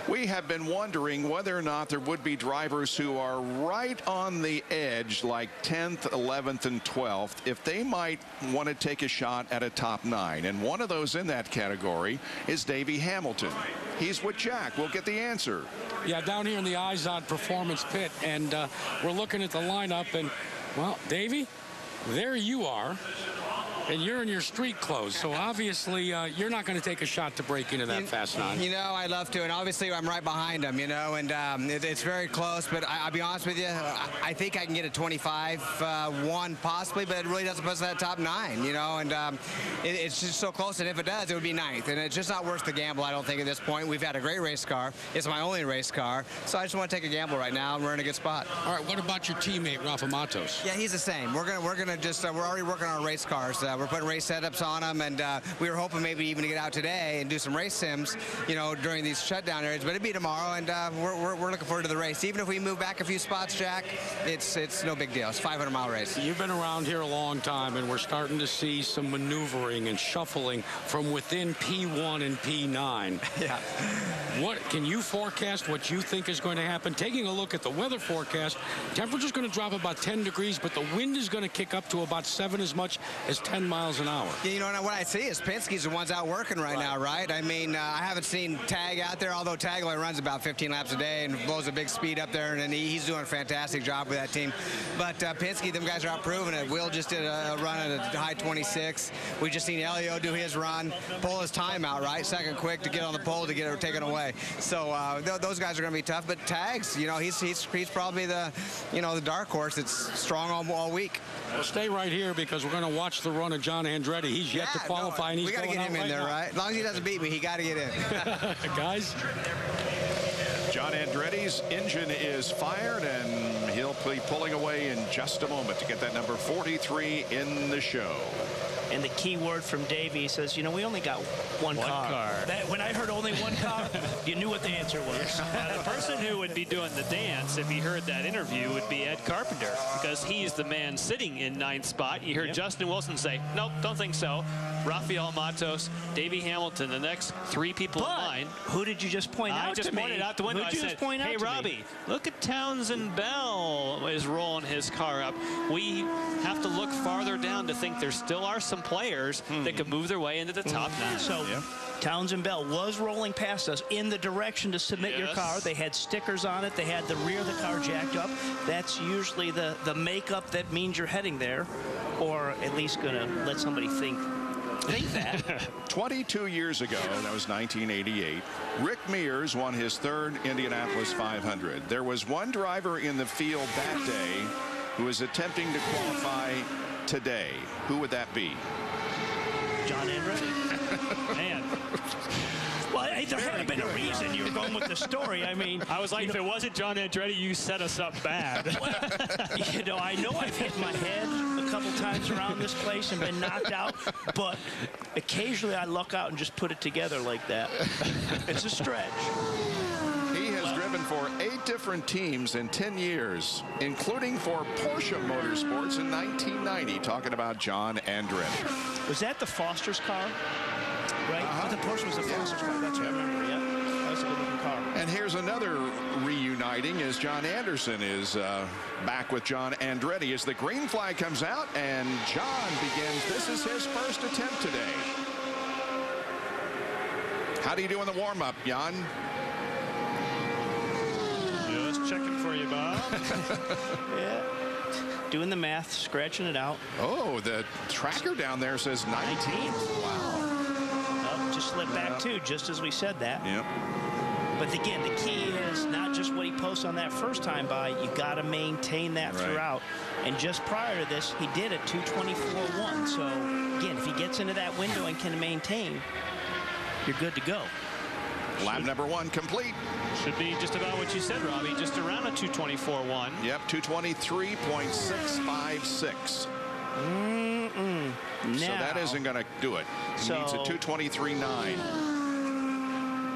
We have been wondering whether or not there would be drivers who are right on the edge, like 10th, 11th, and 12th, if they might want to take a shot at a top 9. And one of those in that category is Davey Hamilton. He's with Jack. We'll get the answer. Yeah, down here in the Izod Performance Pit, and we're looking at the lineup, and well, Davey, there you are, and you're in your street clothes, so obviously you're not going to take a shot to break into that Fast 9. You know, I'd love to, and obviously I'm right behind him, you know, and it's very close, but I'll be honest with you, I think I can get a 25-1 possibly, but it really doesn't put us in that top 9, you know, and it's just so close, and if it does, it would be 9th, and it's just not worth the gamble, I don't think, at this point. We've had a great race car. It's my only race car, so I just want to take a gamble right now, and we're in a good spot. All right, what about your teammate, Rafa Matos? Yeah, he's the same. We're gonna just we're already working on race cars. we're putting race setups on them, and we were hoping maybe even to get out today and do some race sims, during these shutdown areas. But it'd be tomorrow, and we're looking forward to the race. Even if we move back a few spots, Jack, it's no big deal. It's a 500-mile race. You've been around here a long time, and we're starting to see some maneuvering and shuffling from within P1 and P9. Yeah. What can you forecast what you think is going to happen? Taking a look at the weather forecast, temperature's going to drop about 10 degrees, but the wind is going to kick up to about 7 as much as 10 miles an hour. Yeah, what I see is Penske's the ones out working right now, right? I mean, I haven't seen Tag out there, although Tag only runs about 15 laps a day and blows a big speed up there, and he's doing a fantastic job with that team. But Penske, them guys are out proving it. Will just did a run at a high 26. We just seen Elio do his run, pull his time out, right? Second quick to get on the pole to get it taken away. So those guys are going to be tough. But Tags, he's probably the dark horse that's strong all week. Well, stay right here because we're going to watch the run of John Andretti. He's yet to qualify, and he's we got to get him in there, right? As long as he doesn't beat me, he got to get in. Guys. John Andretti's engine is fired, and he'll be pulling away in just a moment to get that number 43 in the show. And the key word from Davey, he says, we only got one car. When I heard only one car, you knew what the answer was. The person who would be doing the dance, if he heard that interview, would be Ed Carpenter, because he's the man sitting in 9th spot. You heard Justin Wilson say, nope, don't think so. Rafael Matos, Davey Hamilton, the next 3 people in line. Who did you just point out to me? I just pointed out the window. Who did you just point out hey, to Robbie, me? look at Townsend Bell is rolling his car up. We have to look farther down to think there still are some players that could move their way into the top 9. So Townsend Bell was rolling past us in the direction to submit your car. They had stickers on it. They had the rear of the car jacked up. That's usually the makeup that means you're heading there, or at least going to let somebody think that. 22 years ago, that was 1988, Rick Mears won his 3rd Indianapolis 500. There was one driver in the field that day who is attempting to qualify today. Who would that be? John Andretti. Man. Well, there had been a reason you were going with the story. I mean, I was like, if it wasn't John Andretti, you set us up bad. I know I've hit my head a couple times around this place and been knocked out, but occasionally I luck out and just put it together like that. It's a stretch. He has driven for 8 different teams in 10 years, including for Porsche Motorsports in 1990. Talking about John Andretti. Was that the Foster's car? Right? The Porsche was the Foster's car. That's what I remember. Yeah, that was a good-looking car. And here's another reuniting as John Anderson is back with John Andretti as the green flag comes out and John begins. This is his first attempt today. How do you do in the warm-up, Jan? Just checking for you, Bob. Yeah. Doing the math, scratching it out. Oh, the tracker down there says 19. Wow. Just slipped back too, just as we said that. Yep. But again, the key is not just what he posts on that first time by. You got to maintain that throughout. And just prior to this, he did it 2:24.1. So again, if he gets into that window and can maintain, you're good to go. Lap number 1 complete. Should be just about what you said, Robbie. Just around a 2:24.1. Yep, 2:23.656. So that isn't going to do it. It needs a 2:23.9.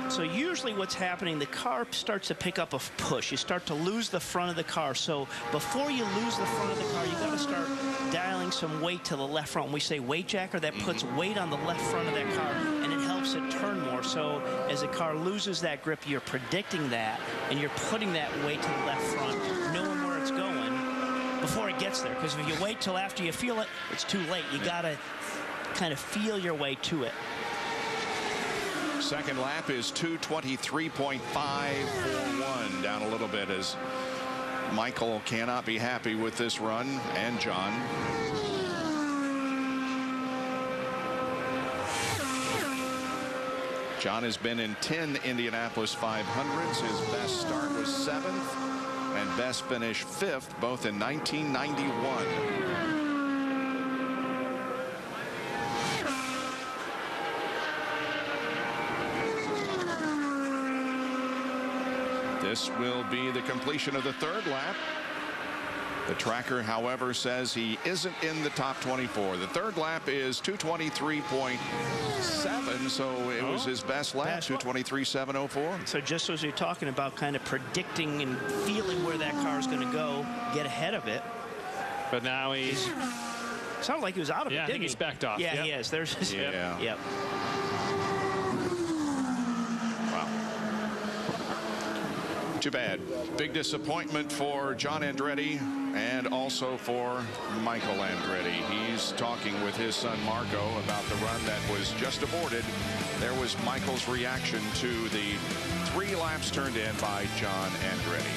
So usually what's happening, the car starts to pick up a push. You start to lose the front of the car. So before you lose the front of the car, you got to start dialing some weight to the left front. When we say weight jacker, that puts weight on the left front of that car, and it helps it turn more. So as the car loses that grip, you're predicting that, and you're putting that weight to the left front, knowing where it's going before it gets there. Because if you wait till after you feel it, it's too late. You got to kind of feel your way to it. Second lap is 2:23.541, down a little bit as Michael cannot be happy with this run, and John. John has been in 10 Indianapolis 500s. His best start was 7th and best finish 5th, both in 1991. This will be the completion of the 3rd lap. The tracker, however, says he isn't in the top 24. The third lap is 2:23.7, so it was his best lap, 2:23.704. So just as you're talking about kind of predicting and feeling where that car is going to go, get ahead of it. But now he's... Sounded like he was out of it, I think he's backed off. Yeah, he is. There's his... Yeah. Yep. Wow. Too bad. Big disappointment for John Andretti and also for Michael Andretti. He's talking with his son Marco about the run that was just aborted. There was Michael's reaction to the 3 laps turned in by John Andretti.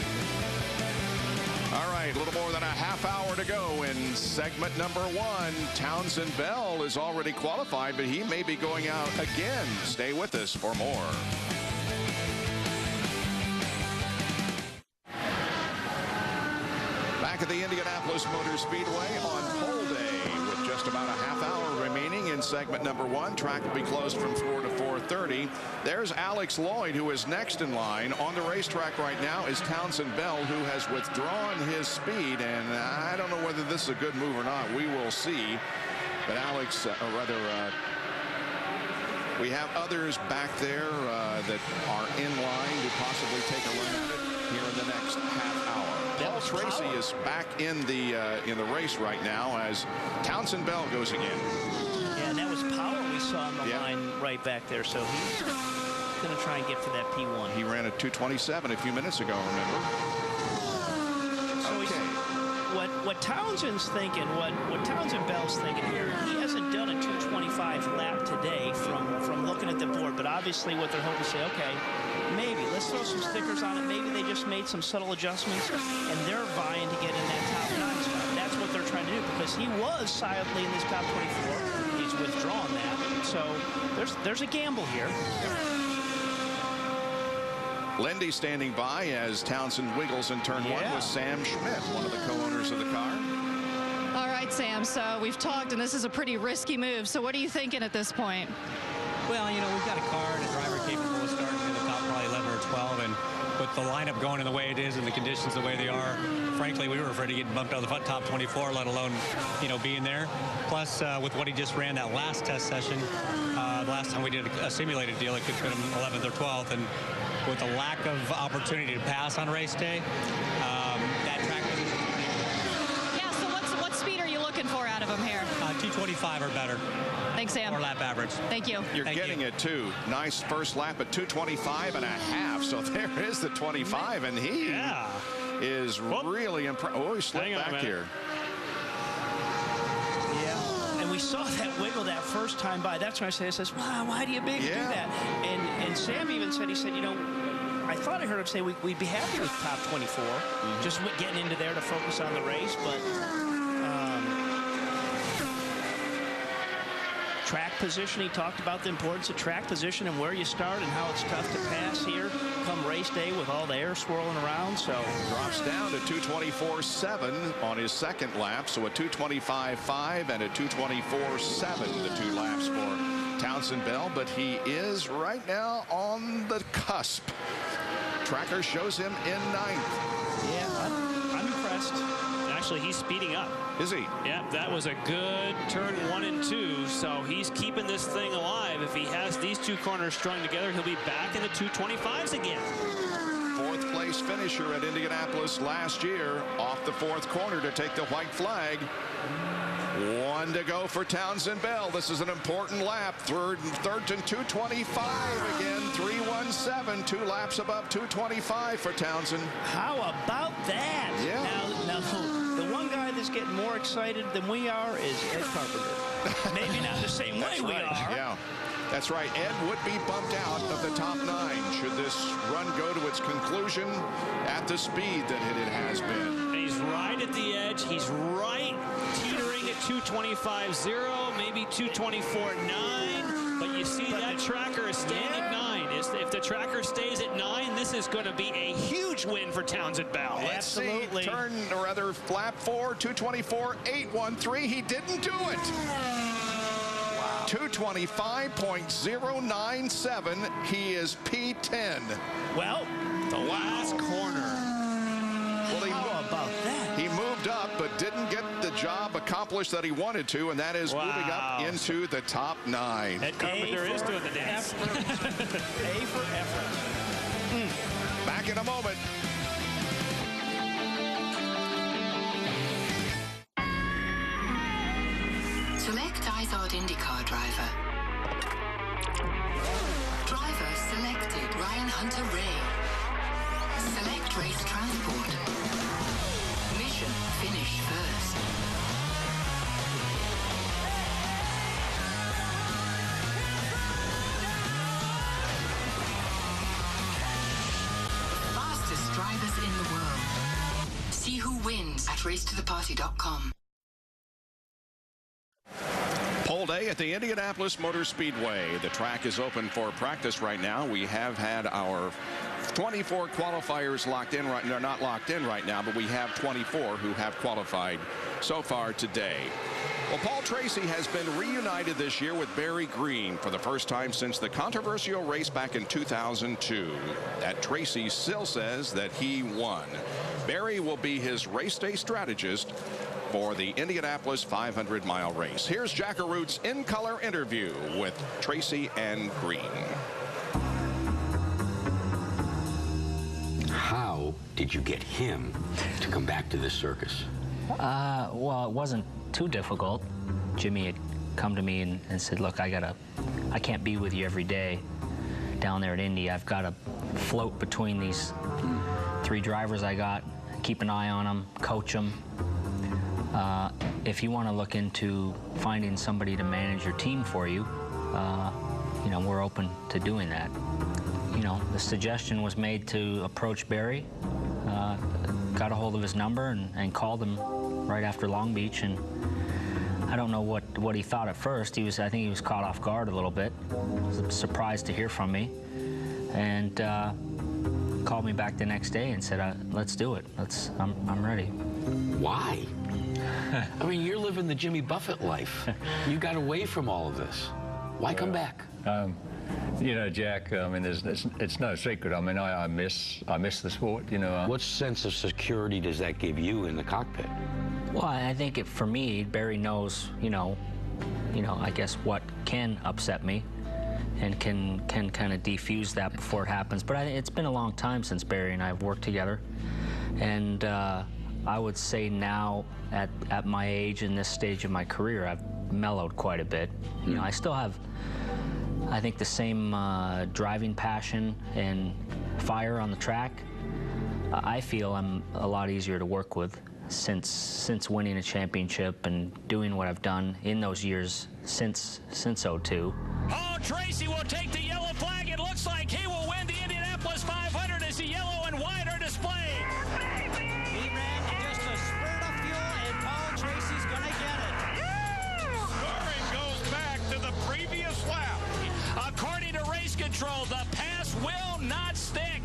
All right, a little more than a half hour to go in segment number 1. Townsend Bell is already qualified, but he may be going out again. Stay with us for more. Back at the Indianapolis Motor Speedway on pole day with just about a half hour remaining in segment number 1. Track will be closed from 4 to 4:30. There's Alex Lloyd, who is next in line. On the racetrack right now is Townsend Bell, who has withdrawn his speed, and I don't know whether this is a good move or not. We will see. But Alex, we have others back there that are in line to possibly take a run at it here in the next half hour. Tracy is back in the race right now as Townsend Bell goes again. Yeah, and that was Power we saw on the line right back there, so he's going to try and get for that P1. He ran at 2:27 a few minutes ago, remember? So what Townsend's thinking, what Townsend Bell's thinking here, he hasn't done a 2:25 lap today from looking at the board, but obviously what they're hoping to say, okay, maybe let's throw some stickers on it. Maybe they just made some subtle adjustments, and they're vying to get in that top 9 spot. That's what they're trying to do, because he was silently in this top 24. He's withdrawn that, so there's a gamble here. Lindy standing by as Townsend wiggles in turn 1 with Sam Schmidt, one of the co-owners of the car. All right, Sam, so we've talked, and this is a pretty risky move. So what are you thinking at this point? Well, you know, we've got a car and a driver capable of starting in the top probably 11 or 12, and with the lineup going in the way it is and the conditions the way they are, frankly, we were afraid of getting bumped out of the top 24, let alone, you know, being there. Plus, with what he just ran that last test session, the last time we did a simulated deal, it could put him 11th or 12th, and with a lack of opportunity to pass on race day, that track position. Yeah, so what speed are you looking for out of him here? 2:25 or better. Thanks, Sam. Or lap average. Thank you. You're getting it, too. Nice first lap at 2:25.5, so there is the 25, and he is really impressed. Oh, he slipped back here. We saw that wiggle that first time by. That's when I says, wow, why do you do that? And Sam even said, he said, you know, I thought I heard him say we'd be happy with top 24, just getting into there to focus on the race, but track position, he talked about the importance of track position and where you start and how it's tough to pass here come race day with all the air swirling around. So drops down to 2:24.7 on his second lap, so a 2:25.5 and a 2:24.7, the 2 laps for Townsend Bell, but he is right now on the cusp. Tracker shows him in 9th. Yeah, I'm impressed. Actually, he's speeding up. Is he? Yeah, that was a good turn 1 and 2, so he's keeping this thing alive. If he has these 2 corners strung together, he'll be back in the 2:25s again. 4th place finisher at Indianapolis last year, off the 4th corner to take the white flag. 1 to go for Townsend Bell. This is an important lap. Third and 2:25 again. 3:17, 2 laps above 2:25 for Townsend. How about that? Yeah. Now the one guy that's getting more excited than we are is Ed Carpenter. Maybe not the same way we are. Yeah. That's right. Ed would be bumped out of the top 9 should this run go to its conclusion at the speed that it has been. And he's right at the edge. He's right teetering at 2:25.0, maybe 2:24.9. But you see that tracker is staying at 9. If the tracker stays at 9, this is going to be a huge win for Townsend Bell. Let's see. Turn, or rather, lap 4, 2:24.813. He didn't do it. 2:25.097. He is P10. Well, the last corner. Well, how about that? He moved up but didn't get the job accomplished that he wanted to, and that is moving up into the top 9. That Carpenter is doing the dance. A for effort. Back in a moment. Select IZOD IndyCar driver. Driver selected Ryan Hunter Ray. Select race transport. Mission finish first. Fastest drivers in the world. See who wins at racetotheparty.com. Pole day at the Indianapolis Motor Speedway. The track is open for practice right now. We have had our 24 qualifiers locked in right. They're not locked in right now, but we have 24 who have qualified so far today. Well, Paul Tracy has been reunited this year with Barry Green for the first time since the controversial race back in 2002. That Tracy still says that he won. Barry will be his race day strategist for the Indianapolis 500-mile race. Here's Jack Arute's in-color interview with Tracy and Green. How did you get him to come back to this circus? Well, it wasn't too difficult. Jimmy had come to me and said, look, I can't be with you every day down there at Indy. I've got to float between these 3 drivers I got, keep an eye on them, coach them. If you want to look into finding somebody to manage your team for you, you know, we're open to doing that. You know, the suggestion was made to approach Barry, got a hold of his number and called him right after Long Beach, and I don't know what he thought at first. I think he was caught off guard a little bit. Was surprised to hear from me, and called me back the next day and said, let's do it. I'm ready. Why? I mean, you're living the Jimmy Buffett life. You got away from all of this. Why come back? You know, Jack, I mean, it's no secret. I mean, I miss the sport, you know. What sense of security does that give you in the cockpit? Well, I think for me, Barry knows, you know, I guess what can upset me and can kind of defuse that before it happens. But it's been a long time since Barry and I have worked together. And I would say now, at my age and this stage of my career, I've mellowed quite a bit. You know, I still have, I think, the same driving passion and fire on the track. I feel I'm a lot easier to work with since winning a championship and doing what I've done in those years since '02. Paul Tracy will take the yellow flag. It looks like he will win the Indianapolis 500 as the yellow and white are displayed. He ran just a spurt of fuel, and Paul Tracy's going to get it. Scoring goes back to the previous lap. According to race control, the pass will not stick.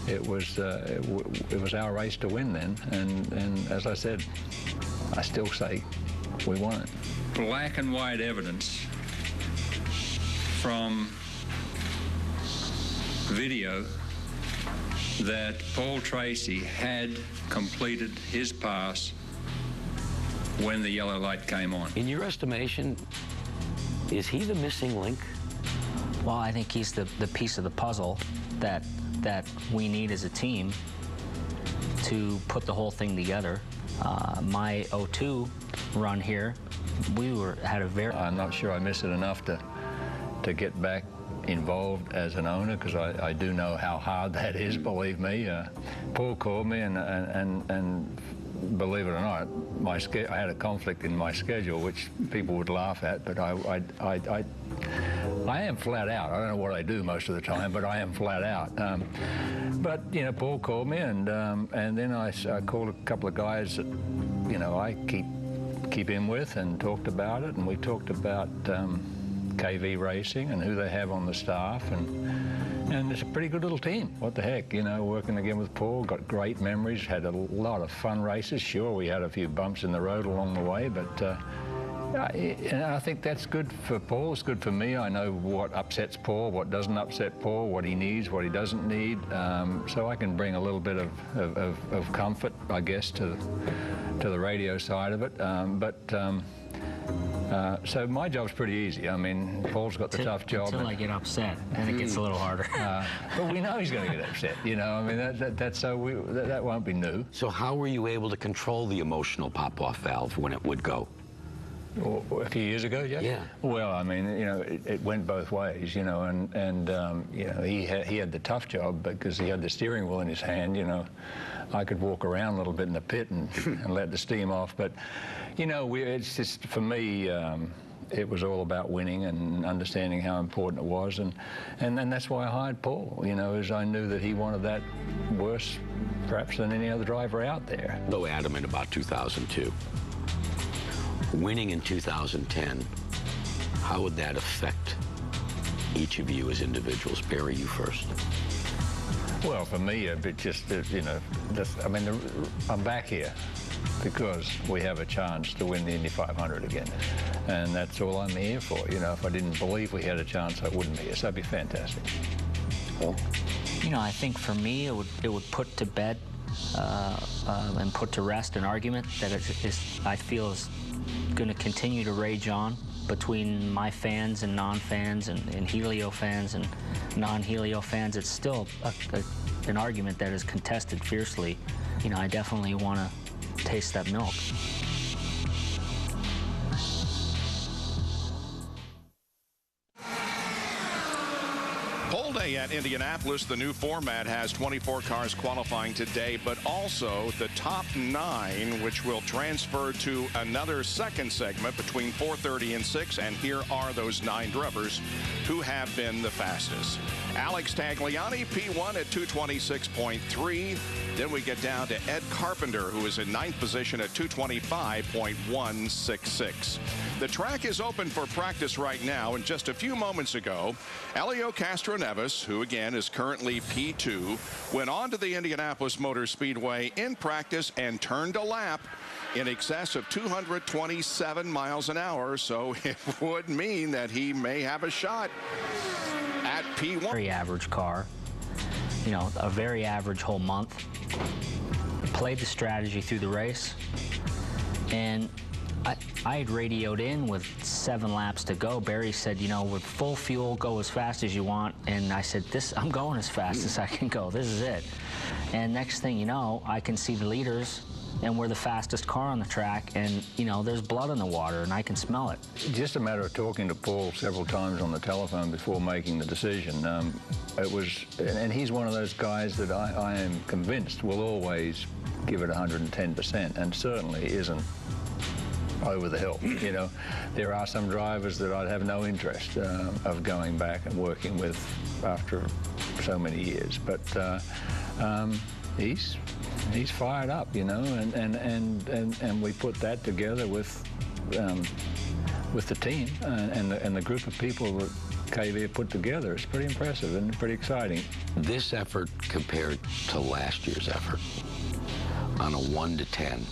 It was our race to win then, and as I said, I still say we won it. Black and white evidence from video that Paul Tracy had completed his pass when the yellow light came on. In your estimation, is he the missing link? Well, I think he's the piece of the puzzle that we need as a team to put the whole thing together. My 02 run here, had a very... I'm not sure I miss it enough to get back involved as an owner, because I do know how hard that is, believe me. Paul called me and believe it or not, I had a conflict in my schedule, which people would laugh at, but I am flat out. I don't know what I do most of the time, but I am flat out. But, you know, Paul called me, and then I called a couple of guys that, you know, I keep in with, and talked about it, and we talked about KV Racing and who they have on the staff, and it's a pretty good little team. What the heck, you know, working again with Paul, got great memories, had a lot of fun races. Sure, we had a few bumps in the road along the way, but And I think that's good for Paul. It's good for me. I know what upsets Paul, what doesn't upset Paul, what he needs, what he doesn't need. So I can bring a little bit of comfort, I guess, to the radio side of it. So my job's pretty easy. I mean, Paul's got the tough job. Until I get upset, then it gets a little harder. But we know he's going to get upset, you know. I mean, that won't be new. So how were you able to control the emotional pop-off valve when it would go? A few years ago, yeah. Yeah. Well, I mean, you know, it went both ways, you know, and you know, he had the tough job because he had the steering wheel in his hand, you know. I could walk around a little bit in the pit and let the steam off, but, you know, it's just, for me, it was all about winning and understanding how important it was, and then that's why I hired Paul, you know, as I knew that he wanted that worse, perhaps, than any other driver out there. Though adamant about 2002. Winning in 2010, how would that affect each of you as individuals? Barry, you first. Well, for me, it just, you know, I mean, I'm back here because we have a chance to win the Indy 500 again. And that's all I'm here for. You know, if I didn't believe we had a chance, I wouldn't be here. So that'd be fantastic. Well, you know, I think for me, it would put to bed and put to rest an argument that I feel is going to continue to rage on between my fans and non-fans and Helio fans and non-Helio fans. It's still an argument that is contested fiercely. You know, I definitely want to taste that milk. Pole day at Indianapolis. The new format has 24 cars qualifying today, but also the top 9, which will transfer to another second segment between 4:30 and 6. And here are those 9 drivers who have been the fastest. Alex Tagliani, P1 at 226.3. Then we get down to Ed Carpenter, who is in 9th position at 225.166. The track is open for practice right now, and just a few moments ago, Helio Castroneves, who again is currently P2, went on to the Indianapolis Motor Speedway in practice and turned a lap in excess of 227 miles an hour, so it would mean that he may have a shot at P1. Very average car, you know, a very average whole month. Played the strategy through the race, and I had radioed in with 7 laps to go. Barry said, you know, with full fuel, go as fast as you want. And I said, I'm going as fast as I can go. This is it. And next thing you know, I can see the leaders, and we're the fastest car on the track, and, you know, there's blood in the water, and I can smell it. Just a matter of talking to Paul several times on the telephone before making the decision. It was, and he's one of those guys that I am convinced will always give it 110%, and certainly isn't over the hill. You know, there are some drivers that I'd have no interest of going back and working with after so many years, but he's fired up, you know, and we put that together with the team and the group of people that KV put together. It's pretty impressive and pretty exciting. This effort compared to last year's effort, on a 1 to 10,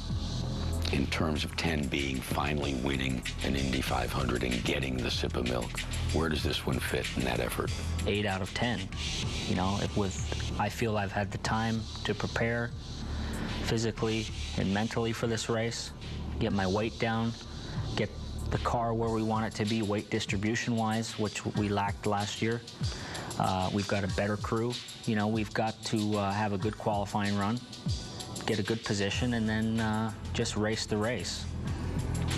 in terms of 10 being finally winning an Indy 500 and getting the sip of milk, where does this one fit in that effort? 8 out of 10. You know, I feel I've had the time to prepare physically and mentally for this race, get my weight down, get the car where we want it to be weight distribution-wise, which we lacked last year. We've got a better crew. You know, we've got to have a good qualifying run, get a good position, and then just race the race.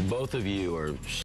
Both of you are